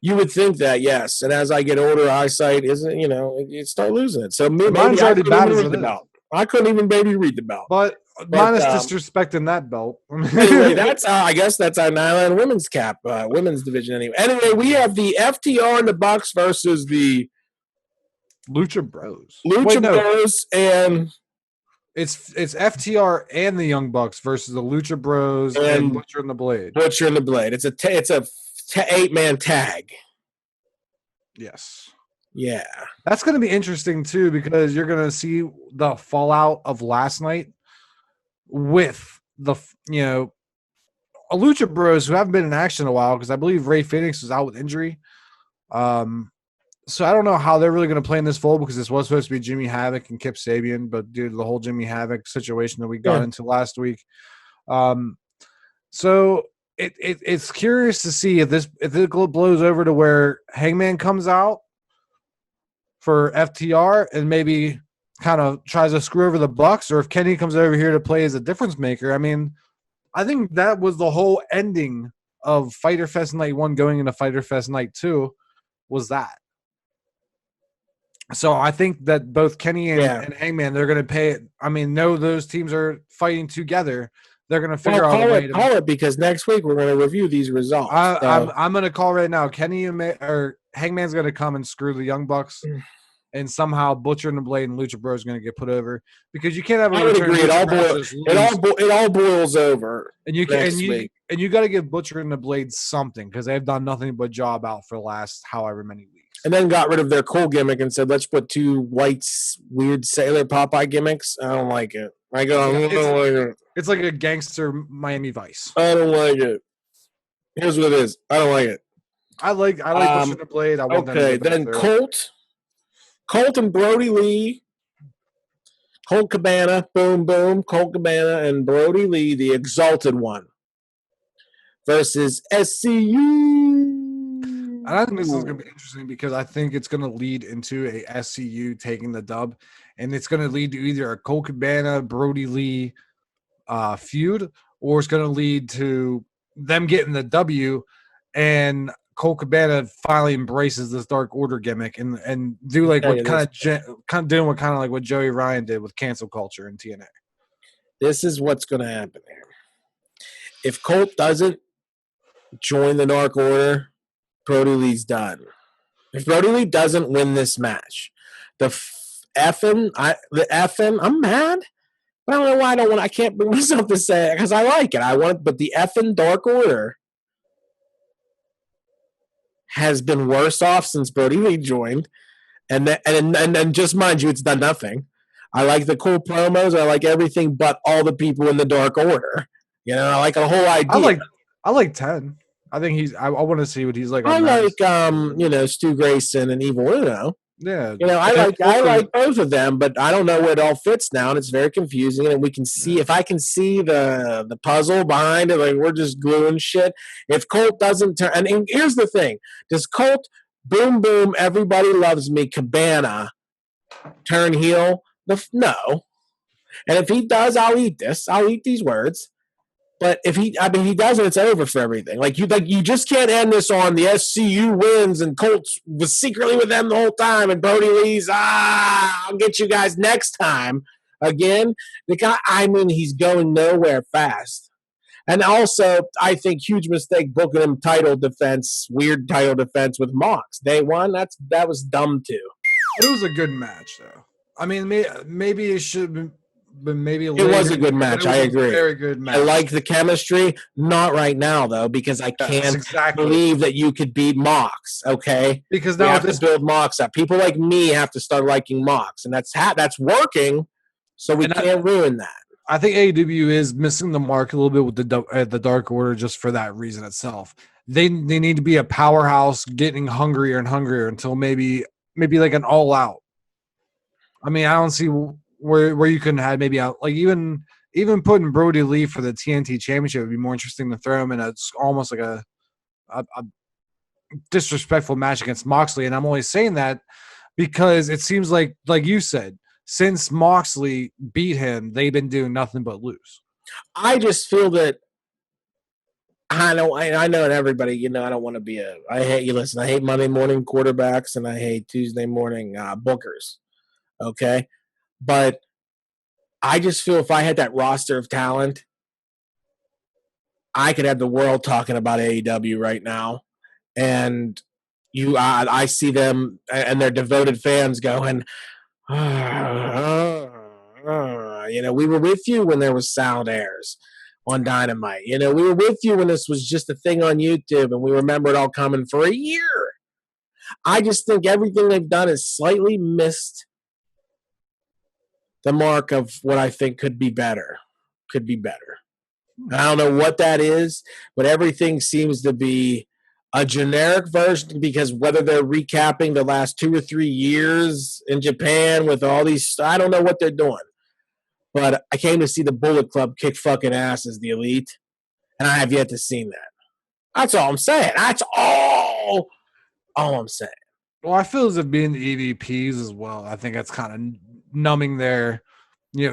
You would think that, yes. And as I get older, eyesight isn't. You start losing it. So maybe mine's already bad as the belt. I couldn't even read the belt. But minus disrespecting that belt. Anyway, that's I guess that's our Nyla and women's women's division anyway. Anyway, we have the FTR and the Bucks versus the Lucha Bros. Bros and it's FTR and the Young Bucks versus the Lucha Bros and Butcher and the Blade. Butcher and the Blade. It's a 8-man tag. Yes. Yeah. That's going to be interesting too, because you're going to see the fallout of last night with the a Lucha Bros who haven't been in action in a while, because I believe Rey Fenix was out with injury. So I don't know how they're really going to play in this fold, because this was supposed to be Jimmy Havoc and Kip Sabian, but due to the whole Jimmy Havoc situation that we got into last week. So it's curious to see if it blows over to where Hangman comes out for FTR and maybe kind of tries to screw over the Bucks, or if Kenny comes over here to play as a difference maker. I mean, I think that was the whole ending of Fyter Fest Night 1 going into Fyter Fest Night 2 was that. So I think that both Kenny and Hangman, they're going to pay it. I mean, those teams are fighting together. They're going to figure out a way to call it, because next week we're going to review these results. I'm going to call right now. Kenny or Hangman's going to come and screw the Young Bucks, and somehow Butcher and the Blade and Lucha Bros are going to get put over, because you can't have a return. It all boils over, and you got to give Butcher and the Blade something, because they've done nothing but job out for the last however many weeks. And then got rid of their cool gimmick and said, "Let's put two weird sailor Popeye gimmicks." I don't like it. I don't like it. It's like a gangster Miami Vice. I don't like it. Here's what it is. I don't like it. I like Butcher and the Blade. Then Colt and Brody Lee. Colt Cabana, boom, boom. Colt Cabana and Brody Lee, the Exalted One, versus SCU. I think this is going to be interesting, because I think it's going to lead into a SCU taking the dub, and it's going to lead to either a Colt Cabana, Brody Lee feud, or it's going to lead to them getting the W, and Colt Cabana finally embraces this Dark Order gimmick and do like what what Joey Ryan did with cancel culture in TNA. This is what's going to happen here. If Colt doesn't join the Dark Order, Brody Lee's done. If Brody Lee doesn't win this match, I'm mad. But I don't know why I can't bring myself to say it, because I like it. But the effing Dark Order has been worse off since Brody Lee joined. And just mind you, it's done nothing. I like the cool promos. I like everything but all the people in the Dark Order. You know, I like the whole idea. I like 10. I think he's. I want to see what he's like. I like Stu Grayson and Evil Uno. Yeah, you know, I like both of them, but I don't know where it all fits now, and it's very confusing. And we can see if I can see the puzzle behind it, like we're just gluing shit. If Colt doesn't turn, and here's the thing: does Colt boom boom everybody loves me Cabana turn heel? No. And if he does, I'll eat this. I'll eat these words. But if he doesn't, it's over for everything. Like you just can't end this on the SCU wins and Colts was secretly with them the whole time and Brody Lee's I'll get you guys next time again. The guy, he's going nowhere fast. And also, I think huge mistake booking him weird title defense with Mox. Day one, that was dumb too. It was a good match though. I mean, maybe it should have been. But maybe it was a good match. I agree. Very good match. I like the chemistry. Not right now though, because I can't believe that you could beat Mox. Okay, because now we have to build Mox up. People like me have to start liking Mox, and that's working. So we can't ruin that. I think AEW is missing the mark a little bit with the Dark Order just for that reason itself. They need to be a powerhouse, getting hungrier and hungrier until maybe like an all out. I mean, I don't see where you couldn't have maybe like even putting Brody Lee for the TNT Championship would be more interesting to throw him in almost like a disrespectful match against Moxley. And I'm only saying that because it seems like you said, since Moxley beat him, they've been doing nothing but lose. I just feel that I know everybody, you know, I don't want to be I hate Monday morning quarterbacks and I hate Tuesday morning bookers. Okay. But I just feel if I had that roster of talent, I could have the world talking about AEW right now. And I see them and their devoted fans going, you know, we were with you when there was sound airs on Dynamite. You know, we were with you when this was just a thing on YouTube and we remember it all coming for a year. I just think everything they've done is slightly missed the mark of what I think could be better. I don't know what that is, but everything seems to be a generic version because whether they're recapping the last 2 or 3 years in Japan with all these, I don't know what they're doing. But I came to see the Bullet Club kick fucking ass as the Elite, and I have yet to see that. That's all I'm saying. That's all I'm saying. Well, I feel as if being the EVPs as well, I think that's kind of numbing their,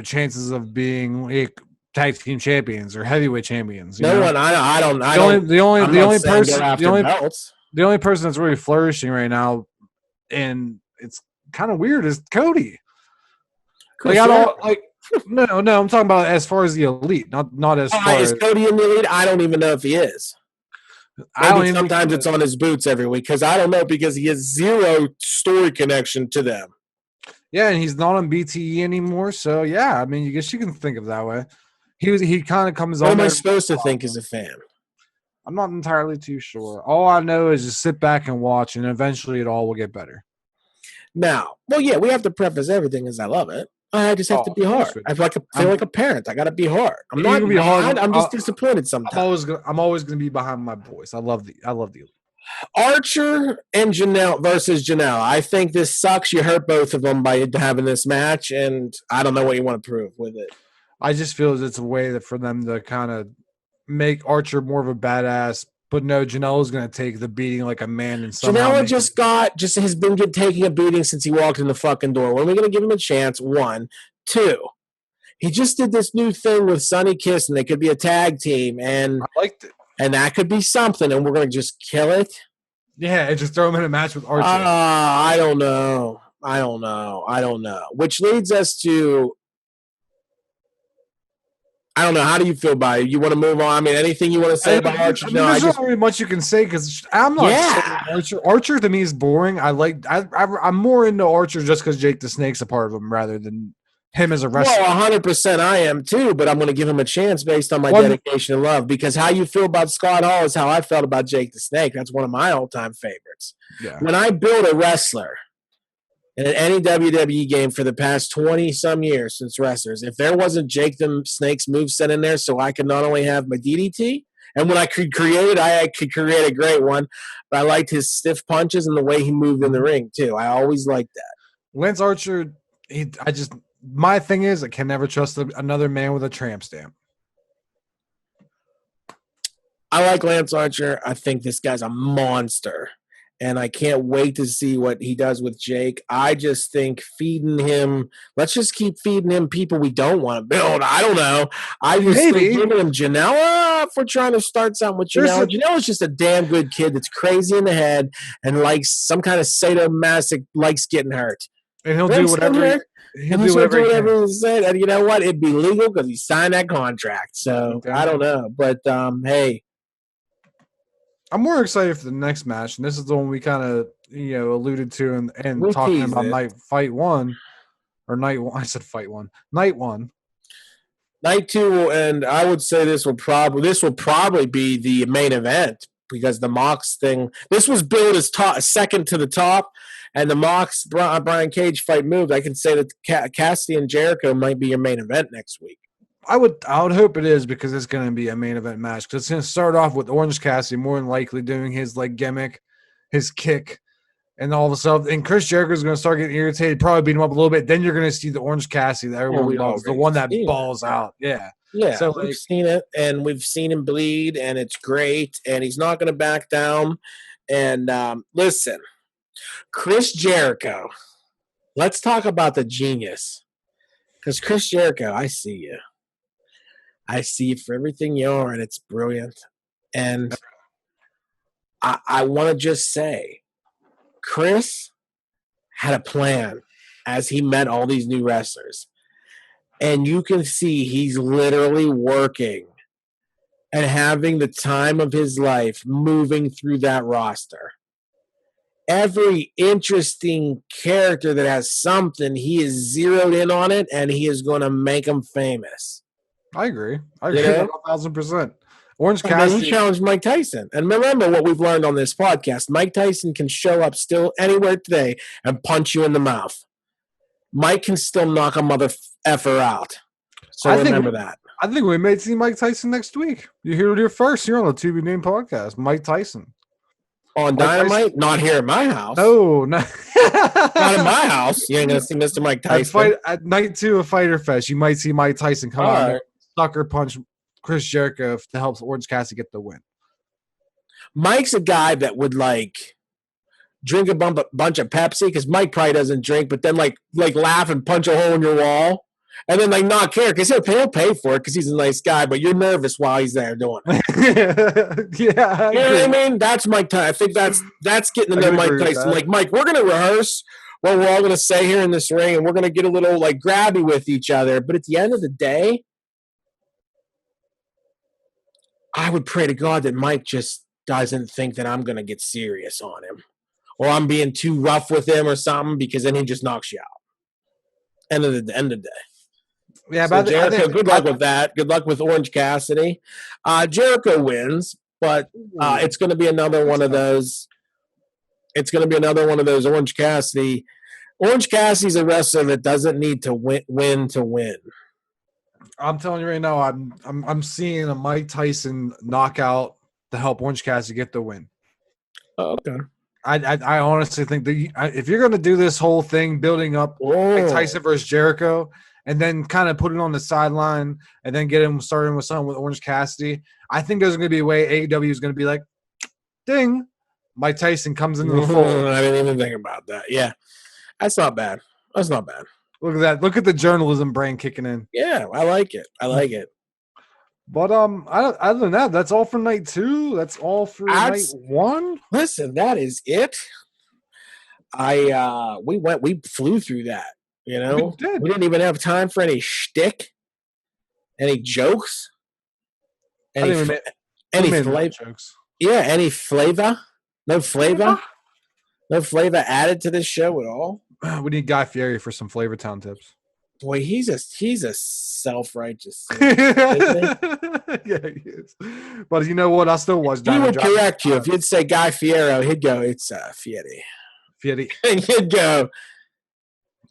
chances of being like tag team champions or heavyweight champions. The only person that's really flourishing right now, and it's kind of weird, is Cody. Like I don't like. No, I'm talking about as far as the Elite, not as far as Cody in the Elite. I don't even know if he is. Sometimes it's on his boots every week because I don't know because he has zero story connection to them. Yeah, and he's not on BTE anymore. So yeah, I mean, I guess you can think of it that way. He kind of comes on. What am I supposed to think as a fan? I'm not entirely too sure. All I know is just sit back and watch, and eventually it all will get better. Now, well, yeah, we have to preface everything as I love it. I just have to be hard. I feel like a parent. I got to be hard. I'm not gonna be hard. I'm just disappointed sometimes. I'm always gonna be behind my boys. I love the Archer and Janelle versus Janelle. I think this sucks. You hurt both of them by having this match, and I don't know what you want to prove with it. I just feel as it's a way for them to kind of make Archer more of a badass. But no, Janela's going to take the beating like a man. And Janela has been taking a beating since he walked in the fucking door. When are we going to give him a chance? 1, 2. He just did this new thing with Sonny Kiss, and they could be a tag team, and I liked it. And that could be something, and we're going to just kill it. Yeah, and just throw him in a match with Archer. I don't know. Which leads us to. I don't know. How do you feel about it? You want to move on? I mean, anything you want to say about Archer? There's not really much you can say because I'm not saying Archer. Archer to me is boring. I'm more into Archer just because Jake the Snake's a part of him rather than him as a wrestler. Well, 100% I am too, but I'm going to give him a chance based on my dedication and love. Because how you feel about Scott Hall is how I felt about Jake the Snake. That's one of my all-time favorites. Yeah. When I build a wrestler in any WWE game for the past 20-some years since wrestlers, if there wasn't Jake the Snake's moveset in there so I could not only have my DDT, and when I could create it, I could create a great one, but I liked his stiff punches and the way he moved in the ring, too. I always liked that. Lance Archer, my thing is I can never trust another man with a tramp stamp. I like Lance Archer. I think this guy's a monster. And I can't wait to see what he does with Jake. I just think feeding him, let's just keep feeding him people we don't want to build. I don't know. I just think giving him Janela, if we're trying to start something with Janela. Janela's just a damn good kid that's crazy in the head and likes some kind of sadomasochistic, likes getting hurt. And he'll do whatever. He'll do whatever he said. And you know what? It'd be legal because he signed that contract. So I don't know. But hey. I'm more excited for the next match, and this is the one we kind of alluded to and talking about night one. I said fight one, night one, night two, and I would say this will probably be the main event because the Mox thing. This was billed as second to the top, and the Mox Brian Cage fight moved. I can say that Cassidy and Jericho might be your main event next week. I would hope it is because it's going to be a main event match. Because it's going to start off with Orange Cassidy more than likely doing his gimmick, his kick, and all the stuff. And Chris Jericho is going to start getting irritated, probably beat him up a little bit. Then you're going to see the Orange Cassidy that everyone loves, the one that balls out. Yeah. So we've seen it, and we've seen him bleed, and it's great. And he's not going to back down. And listen, Chris Jericho. Let's talk about the genius. Because Chris Jericho, I see you. I see you for everything you are, and it's brilliant. And I want to just say, Chris had a plan as he met all these new wrestlers. And you can see he's literally working and having the time of his life moving through that roster. Every interesting character that has something, he is zeroed in on it, and he is going to make them famous. I agree 1,000%. Orange Cassidy. He challenged Mike Tyson. And remember what we've learned on this podcast. Mike Tyson can show up still anywhere today and punch you in the mouth. Mike can still knock a mother effer out. So remember that. I think we may see Mike Tyson next week. You hear it here first. You're on the To Be Named podcast. Mike Tyson. On Dynamite? Not here at my house. No, not in my house. You ain't going to see Mr. Mike Tyson. At night 2 of Fyter Fest, you might see Mike Tyson come out and sucker punch Chris Jericho to help Orange Cassidy get the win. Mike's a guy that would drink a bunch of Pepsi because Mike probably doesn't drink, but then laugh and punch a hole in your wall. And then not care because he'll pay for it because he's a nice guy, but you're nervous while he's there doing it. Yeah, you know what I mean? That's Mike Tyson. I think that's getting to know Mike Tyson. Mike, we're going to rehearse what we're all going to say here in this ring, and we're going to get a little grabby with each other. But at the end of the day, I would pray to God that Mike just doesn't think that I'm going to get serious on him or I'm being too rough with him or something because then he just knocks you out. End of the day. Yeah, so Jericho, good luck with that. Good luck with Orange Cassidy. Jericho wins, but it's going to be another one of those. It's going to be another one of those Orange Cassidy. Orange Cassidy's a wrestler that doesn't need to win to win. I'm telling you right now, I'm seeing a Mike Tyson knockout to help Orange Cassidy get the win. Oh, okay. I honestly think that if you're going to do this whole thing, building up Mike Tyson versus Jericho, and then kind of put it on the sideline and then get him starting with something with Orange Cassidy, I think there's going to be a way AEW is going to be like, ding, Mike Tyson comes into the fold. I didn't even think about that. Yeah, that's not bad. That's not bad. Look at that. Look at the journalism brain kicking in. Yeah, I like it. But other than that, that's all for night 2. That's all for night 1. Listen, that is it. We flew through that. You know, we didn't even have time for any shtick, any jokes, any flavor. Jokes. Yeah, any flavor. No flavor. No flavor added to this show at all. We need Guy Fieri for some Flavor Town tips. Boy, he's a self-righteous. Yeah, he is. But you know what? I still watch. He would correct you if you'd say Guy Fieri. He'd go, "It's Fieri." Fieri. And you'd go,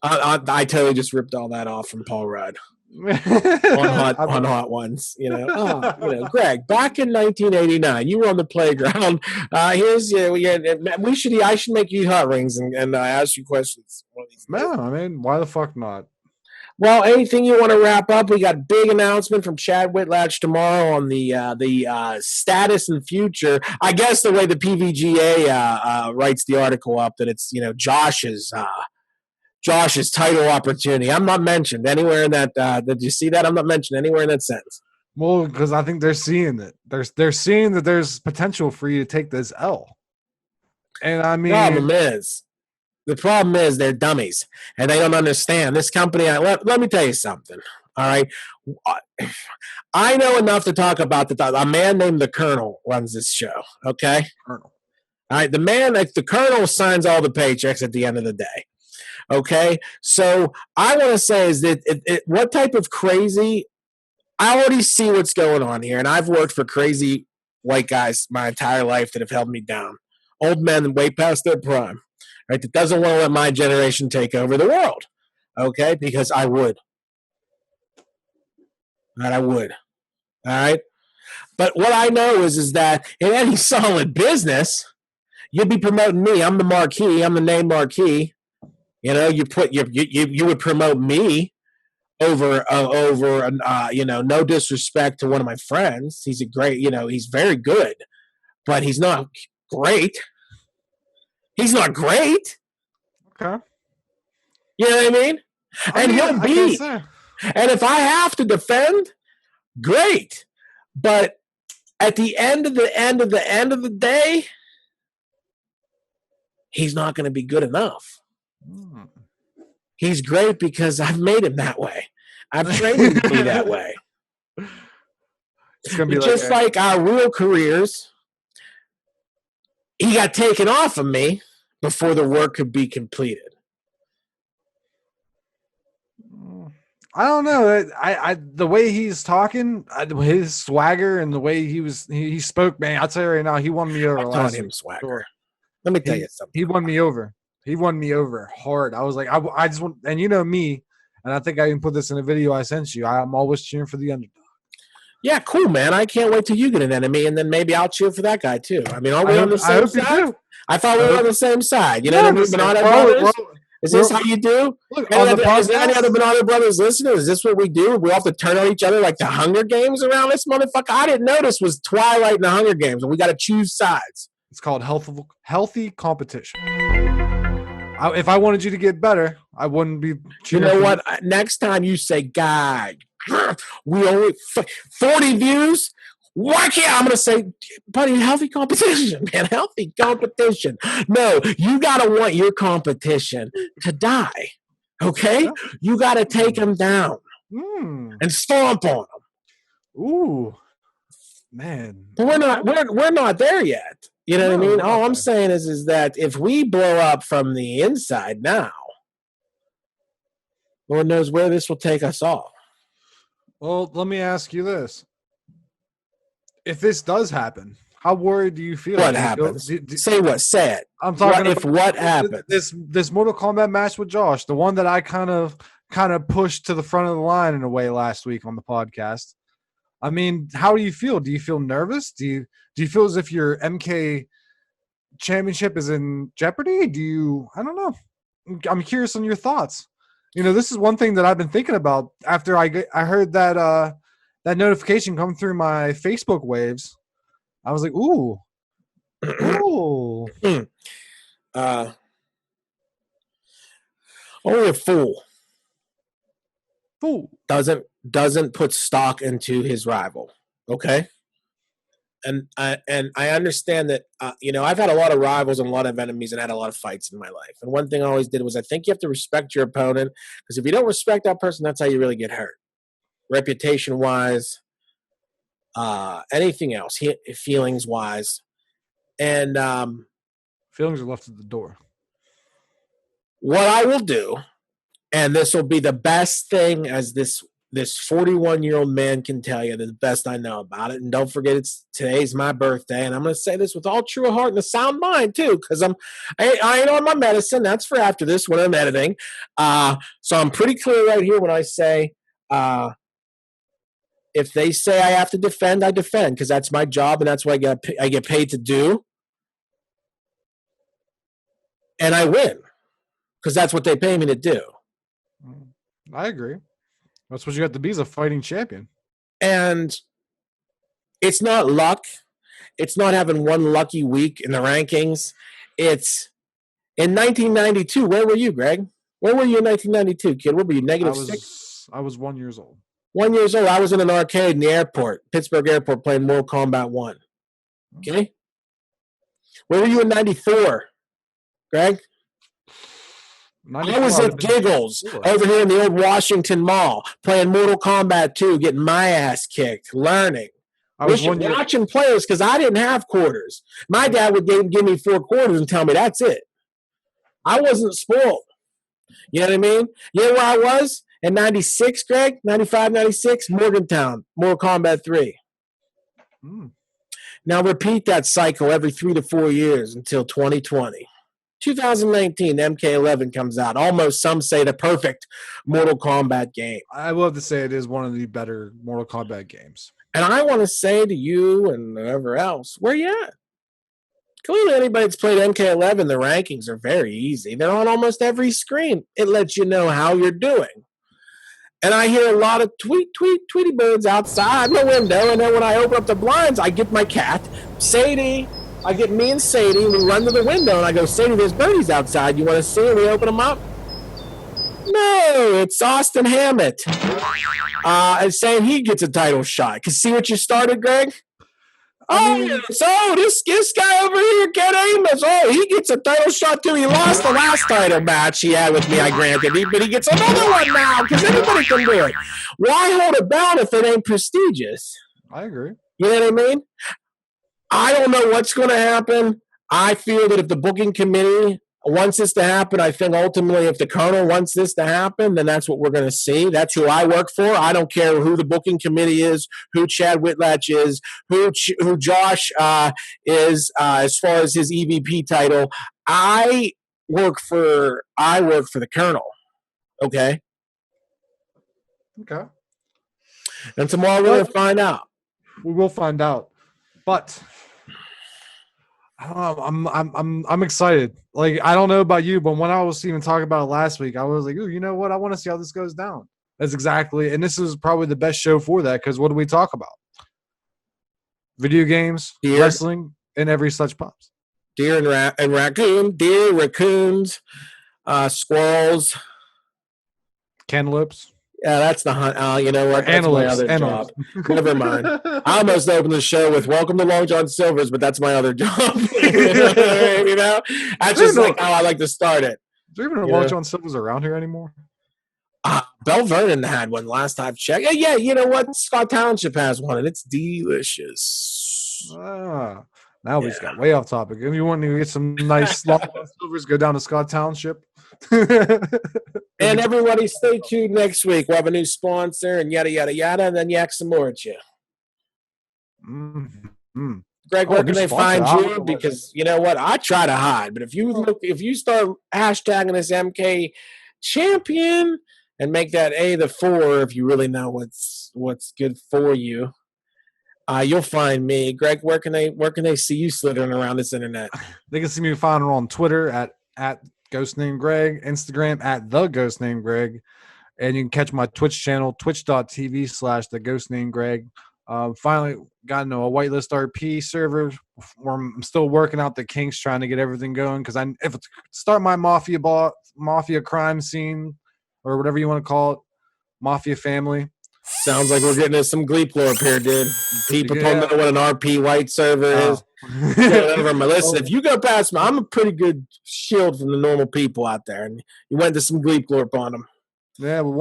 I totally just ripped all that off from Paul Rudd on Hot Ones. Greg, back in 1989, you were on the playground. I should make you eat hot rings and ask you questions. No, I mean, why the fuck not? Well, anything you want to wrap up? We got a big announcement from Chad Whitlatch tomorrow on the status and future. I guess the way the PVGA writes the article up, that it's Josh's title opportunity. I'm not mentioned anywhere in that. Did you see that? I'm not mentioned anywhere in that sentence. Well, because I think they're seeing it. They're seeing that there's potential for you to take this L. And I mean, the problem is they're dummies and they don't understand this company. Let me tell you something. All right. I know enough to talk about a man named the Colonel runs this show. Okay. Colonel. All right. The Colonel signs all the paychecks at the end of the day. Okay. So I want to say is that what type of crazy, I already see what's going on here. And I've worked for crazy white guys my entire life that have held me down. Old men way past their prime. Right, that doesn't want to let my generation take over the world, okay? Because I would. Right, I would. All right? But what I know is that in any solid business, you'd be promoting me. I'm the marquee. I'm the name marquee. You would promote me over no disrespect to one of my friends. He's he's very good, but he's not great. He's not great. Okay. You know what I mean? And he'll be. And if I have to defend, great. But at the end of the day, he's not going to be good enough. He's great because I've made him that way. I've trained him to be that way. It's gonna be just like our real careers. He got taken off of me before the work could be completed. I don't know. I the way he's talking, his swagger, and the way he spoke, man. I'll tell you right now, he won me over. I'm calling him swagger. Sure. Let me tell you something. He won me over. He won me over hard. I was like, I just want, and you know me, and I think I even put this in a video I sent you. I'm always cheering for the underdog. Yeah, cool, man. I can't wait till you get an enemy, and then maybe I'll cheer for that guy too. I mean, are we on the same side? I thought we were on the same side. You know what I mean? Binotto brothers. Is this how you do? Is there any other Binotto brothers listening? Is this what we do? We all have to turn on each other like the Hunger Games around this motherfucker? I didn't know this was Twilight and the Hunger Games, and we got to choose sides. It's called healthy competition. If I wanted you to get better, I wouldn't be cheering. You know what? Next time you say, "God, we only 40 views." Why can't I'm going to say, buddy, healthy competition, man, healthy competition. No, you got to want your competition to die, okay? You got to take them down and stomp on them. Ooh, man. But we're not there yet. You know what I mean? All I'm saying is that if we blow up from the inside now, Lord knows where this will take us all. Well, let me ask you this. If this does happen, how worried do you feel? What happens? Say what? Say it. I'm talking about what happens. This Mortal Kombat match with Josh, the one that I kind of pushed to the front of the line in a way last week on the podcast. I mean, how do you feel? Do you feel nervous? Do you feel as if your MK championship is in jeopardy? I don't know. I'm curious on your thoughts. You know, this is one thing that I've been thinking about after I heard that that notification come through my Facebook waves. I was like, ooh. Only a fool Fool doesn't put stock into his rival. Okay. And I understand that, I've had a lot of rivals and a lot of enemies and had a lot of fights in my life. And one thing I always did was I think you have to respect your opponent, because if you don't respect that person, that's how you really get hurt. Reputation-wise, anything else, feelings-wise. And feelings are left at the door. What I will do And this will be the best thing as this 41-year-old man can tell you, the best I know about it. And don't forget, today's my birthday, and I'm going to say this with all true heart and a sound mind too, because I ain't on my medicine. That's for after this when I'm editing. So I'm pretty clear right here when I say, if they say I have to defend, I defend, because that's my job and that's what I get paid to do. And I win because that's what they pay me to do. I agree. That's what you got to be, as a fighting champion. And it's not luck. It's not having one lucky week in the rankings. It's in 1992. Where were you, Greg? Where were you in 1992, kid? Where were you? -6? I was 1 year old. 1 year old. I was in an arcade in the airport, Pittsburgh Airport, playing Mortal Kombat 1. Okay? Where were you in 94, Greg? I was at Giggles over here in the old Washington Mall playing Mortal Kombat 2, getting my ass kicked, learning. I was watching players because I didn't have quarters. My dad would give me 4 quarters and tell me that's it. I wasn't spoiled. You know what I mean? You know where I was in 96, Greg? 95, 96? Morgantown, Mortal Kombat 3. Now repeat that cycle every 3 to 4 years until 2020. 2019, MK11 comes out. Almost, some say, the perfect Mortal Kombat game. I love to say it is one of the better Mortal Kombat games. And I want to say to you and whoever else, where you at? Clearly, anybody that's played MK11, the rankings are very easy. They're on almost every screen. It lets you know how you're doing. And I hear a lot of Tweety birds outside my window, and then when I open up the blinds, I get my cat, Sadie. I get me and Sadie, we run to the window, and I go, Sadie, there's birdies outside. You want to see? And we open them up. No, it's Austin Hammett. And saying he gets a title shot. Because see what you started, Greg? So this guy over here, Ken Amos, he gets a title shot too. He lost the last title match he had with me, I granted. But he gets another one now because anybody can do it. Why hold it down if it ain't prestigious? I agree. You know what I mean? I don't know what's going to happen. I feel that if the booking committee wants this to happen, I think ultimately if the Colonel wants this to happen, then that's what we're going to see. That's who I work for. I don't care who the booking committee is, who Chad Whitlatch is, who Josh is as far as his EVP title. I work for the Colonel. Okay? Okay. And tomorrow we're going to find out. We will find out. But I'm excited. Like, I don't know about you, but when I was even talking about it last week, I was like, ooh, you know what? I want to see how this goes down. That's exactly, and this is probably the best show for that, because what do we talk about? Video games, wrestling, and every such pops. Deer and raccoons, squirrels, cantaloupes. Yeah, that's the hunt. You know what? That's my other job. Never mind. I almost opened the show with "Welcome to Long John Silver's," but that's my other job. You know, that's just like how I like to start it. Is there even a Long John Silver's around here anymore? Bell Vernon had one last I've checked. Yeah, you know what? Scott Township has one, and it's delicious. Now we just got way off topic. If you want to get some nice Long John Silver's, go down to Scott Township. And everybody stay tuned next week. We'll have a new sponsor and yada, yada, yada, and then yak some more at you. Mm-hmm. Greg, where can they find you? Because you know what? I try to hide, but if you start hashtagging this MK champion and make that A the 4, if you really know what's good for you, you'll find me. Greg, where can they see you slithering around this internet? They can see me find on Twitter at Ghost Named Greg, Instagram at The Ghost Named Greg, and you can catch my Twitch channel, twitch.tv/The Ghost Named Greg. Finally got into a whitelist RP server where I'm still working out the kinks, trying to get everything going, because if it's start my mafia crime scene or whatever you want to call it, mafia family. Sounds like we're getting into some Gleep lore up here, dude. People don't know what an RP white server is. Listen, if you go past me, I'm a pretty good shield from the normal people out there, and you went to some Gleep lore on them. Yeah, well,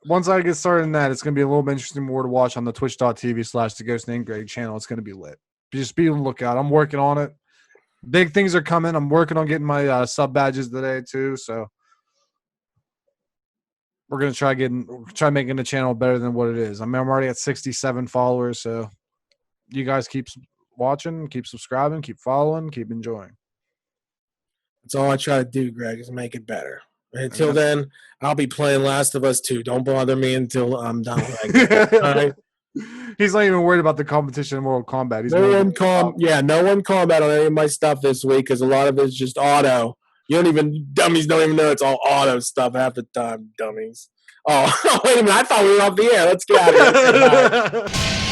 once I get started in that, it's going to be a little bit interesting more to watch on the twitch.tv/The Ghost Named Greg channel. It's going to be lit. Just be on the lookout. I'm working on it. Big things are coming. I'm working on getting my sub badges today, too, so. we're gonna try making the channel better than what it is. I mean, I'm already at 67 followers, so you guys keep watching, keep subscribing, keep following, keep enjoying. That's all I try to do, Greg, is make it better. Until then, I'll be playing Last of Us 2. Don't bother me until I'm done. All right. He's not even worried about the competition in Mortal Kombat. No one combat on any of my stuff this week because a lot of it's just auto. Dummies don't even know it's all auto stuff half the time, dummies. Oh, wait a minute. I thought we were off the air. Let's get out of here.